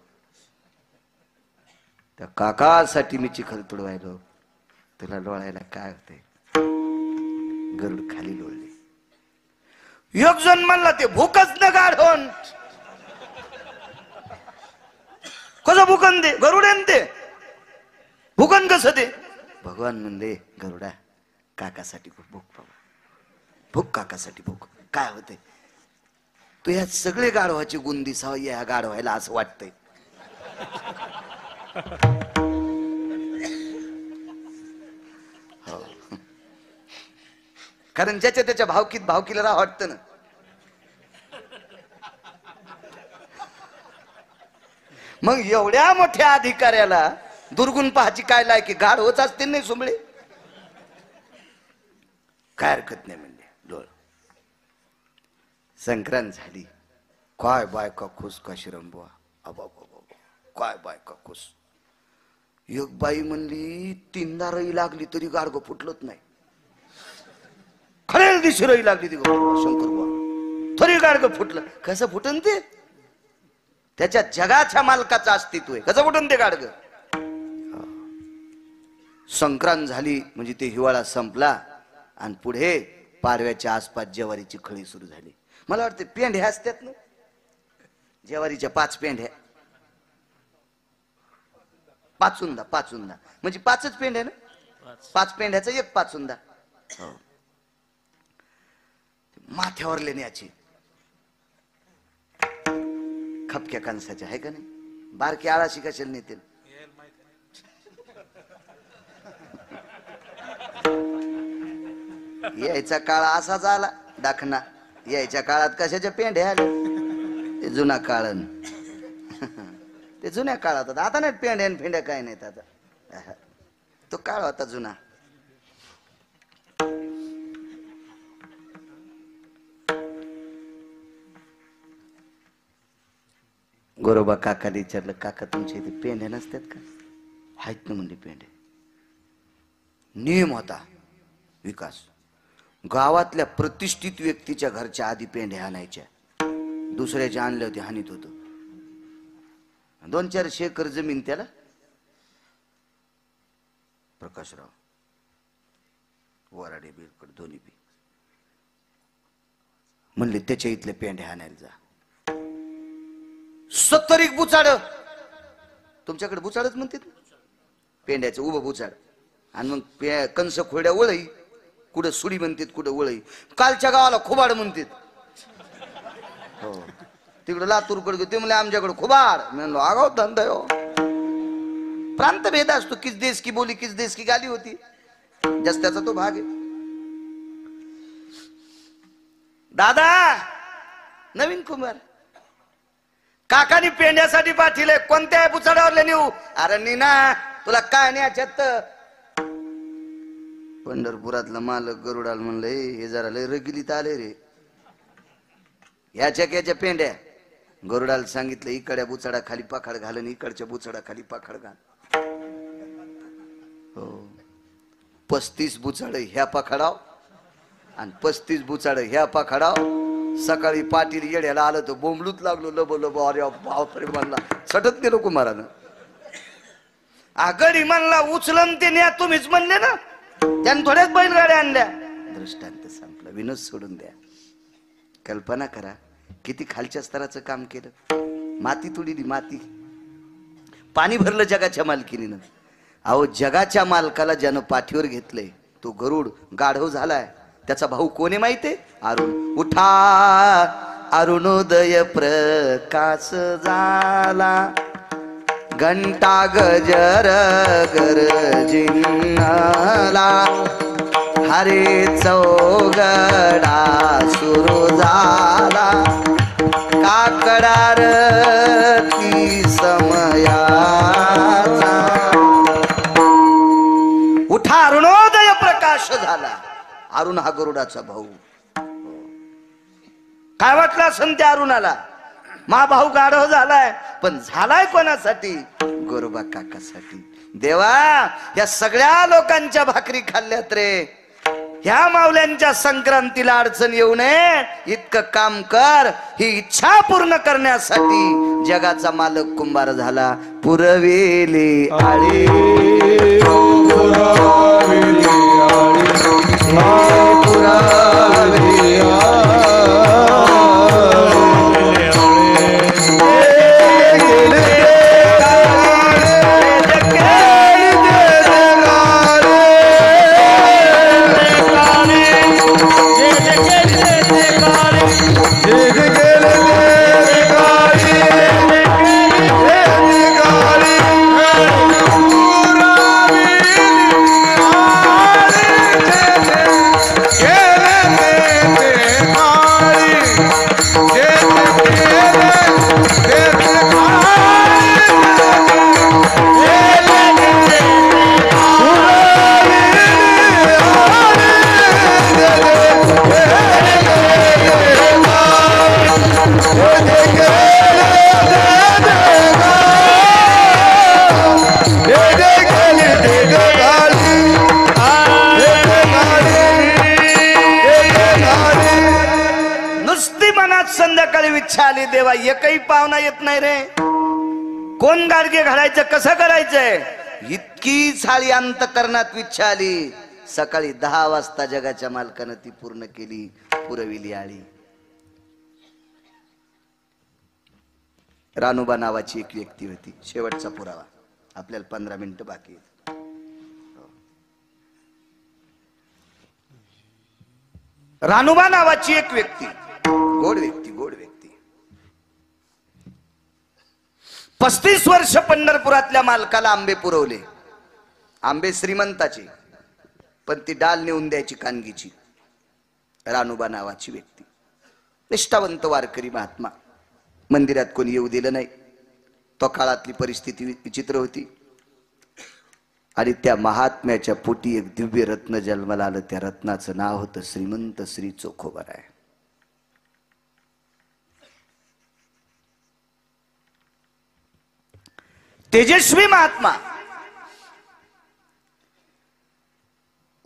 त्या काकासाठी मी चिखल तुडवायलो. तुला लोळायला काय होते? गरुड खाली लोळले. एक जण म्हणला ते भूकच न गाढवण. कसं भूकन दे गरुडेन ते भूकन कसं दे? भगवान म्हणले गरुडा काकासाठी भूक बाबा भूक काकासाठी भूक. काय होते तू ह्या सगळे गाढवाची गुण दिसावं या गाढवायला असं वाटतंय. हो. कारण ज्याच्या त्याच्या भावकीत भावकीला राह वाटतं ना. मग एवढ्या मोठ्या अधिकाऱ्याला दुर्गुण पाहायची काय लायकी? गाढ होत असते नाही सुंबळे. काय हरकत नाही म्हणले लोळ. संक्रांत झाली. काय बायका खुश का शिरंबुआ अबा काय बायका खुश. एक बाई म्हणली 3दा रई लागली तरी गाडगं फुटलत नाही. खरेल दिवशी रई लागली ती शंकर बुवा तरी गाडगं फुटलं. कसं फुटन ते? त्याच्या जगाच्या मालकाचं अस्तित्व आहे. कसं फुटन ते गाडगं? संक्रांत झाली म्हणजे ते हिवाळा संपला आणि पुढे पारव्याच्या आसपास ज्वारीची खळी सुरू झाली. मला वाटतं पेंढ्या असतात ना ज्वारीच्या 5 पेंढ्या. पाचुंदा म्हणजे 5च पेंढ्या ना. 5 पेंढ्याचा एक पाचुंदा. हो. माथ्यावर लेण्याची खपक्या कणसाच्या आहे का नाही? बारकी आळाशी कशाला नेतील? यायचा काळ असाच आला दाखना. यायच्या काळात कशाच्या पेंढ्या आल्या? ते जुना काळन ते जुन्या काळात होता. आता नाही पेंढ्या फेंड्या काय नाहीत आता. तो काळ होता जुना. गोरोबा काकाला विचारलं काका तुमच्या इथे पेंढ्या नसतात का? आहेत ना म्हणले पेंढ्या. नियम होता विकास. गावातल्या प्रतिष्ठित व्यक्तीच्या घरच्या आधी पेंढ्या आणायच्या. दुसऱ्याच्या आणल्या होत्या हानीत होतो. 2-4 एकर जमीन त्याला. प्रकाशराव वराडे बिरकड दोन्ही बी म्हणले त्याच्या इथले पेंढ्या आणायला जा. 70 बुचाड. तुमच्याकडे बुचाडच म्हणतात पेंड्याचं उभं बुचाड. आणि मग कंस खोड्या वळई. कुठं सुडी म्हणतात कुठं वळई. कालच्या गावाला खुबाड म्हणतात. हो तिकडं लातूरकडे ते म्हणले आमच्याकडे खुबाड. मी म्हणलो आगाव धंदा हो. प्रांत भेद असतो. किस देश की बोली किस देश की गाली होती. जास्त्याचा तो भाग आहे. दादा नवीन कुमार काकानी पेंड्यासाठी पाठीले. कोणत्या बुचाडावर नेऊ? अरे नीना तुला काय न्यायच्यात? पंढरपुरातला मालक गरुडाला म्हणलं हे जरा लय रगिलीत आले रे. याच्या पेंड्या. गरुडाला सांगितलं इकडच्या बुचाडा खाली पाखड घाल आणि इकडच्या बुचाडा खाली पाखड घाल. हो 35 बुचाड ह्या पाखडाव आणि 35 बुचाड ह्या पाखडाव. सकाळी पाटील येड्याला आलं तर बोंबलूच लागलो लबो लबो. अरे बापरे म्हणला सटत गेलो कुमारानं. आगडी म्हणला उचलन ते न्या तुम्हीच म्हणले ना. त्यानं थोड्याच बैलगाड्या आणल्या. दृष्टांत संपला. विनोद सोडून द्या. कल्पना करा किती खालच्या स्तराचं काम केलं. माती तुडीली माती. पाणी भरलं जगाच्या मालकीनीनं. अहो जगाच्या मालकाला ज्यानं पाठीवर घेतलंय तो गरुड गाढव झालाय. त्याचा भाऊ कोणी माहितीये? अरुण. उठा अरुणोदय प्रकाश झाला, घंटा गजर गरजिंगला, हरे चौगडा सुरू झाला, काकडारती समयाचा. उठा अरुणोदय प्रकाश झाला. अरुण हा गरुडाचा भाऊ. काय वाटलं असेल त्या अरुणाला? मा भाऊ गाढव झालाय, पण झालाय कोणासाठी? गोरोबा काकासाठी. देवा या सगळ्या लोकांच्या भाकरी खाल्ल्यात रे, ह्या माऊल्यांच्या संक्रांतीला अडचण येऊ नये इतकं काम कर. ही इच्छा पूर्ण करण्यासाठी जगाचा मालक कुंभार झाला. पुरवेली आळी पुरावेली आळी, पुरावेली संध्याकाळी इच्छा आली देवा एकही पाहुणा येत नाही रे, कोण गाडगे घालायचं, कसं करायचंय? इतकी साळी अंतकरणात इच्छा आली. सकाळी 10 वाजता जगाच्या मालकानं ती पूर्ण केली. पुरविली आळी. रानुबा नावाची एक व्यक्ती होती. शेवटचा पुरावा, आपल्याला 15 मिनिटं बाकी आहेत. रानुबा नावाची एक व्यक्ती, गोड व्यक्ती, गोड व्यक्ती. 35 वर्ष पंढरपुरातल्या मालकाला आंबे पुरवले. आंबे श्रीमंताचे, पण ती डाल नेऊन द्यायची कानगीची. रानुबा नावाची व्यक्ती, निष्ठावंत वारकरी महात्मा. मंदिरात कोणी येऊ दिलं नाही. तो काळातली परिस्थिती विचित्र होती. आणि त्या महात्म्याच्या पोटी एक दिव्य रत्न जन्माला आलं. त्या रत्नाचं नाव होतं श्रीमंत श्री चोखोबराय. तेजस्वी महात्मा.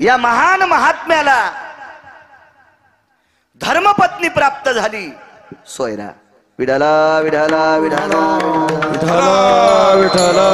या महान महात्म्याला धर्मपत्नी प्राप्त झाली, सोयरा. विठाला विठाला विठाला विठला विठला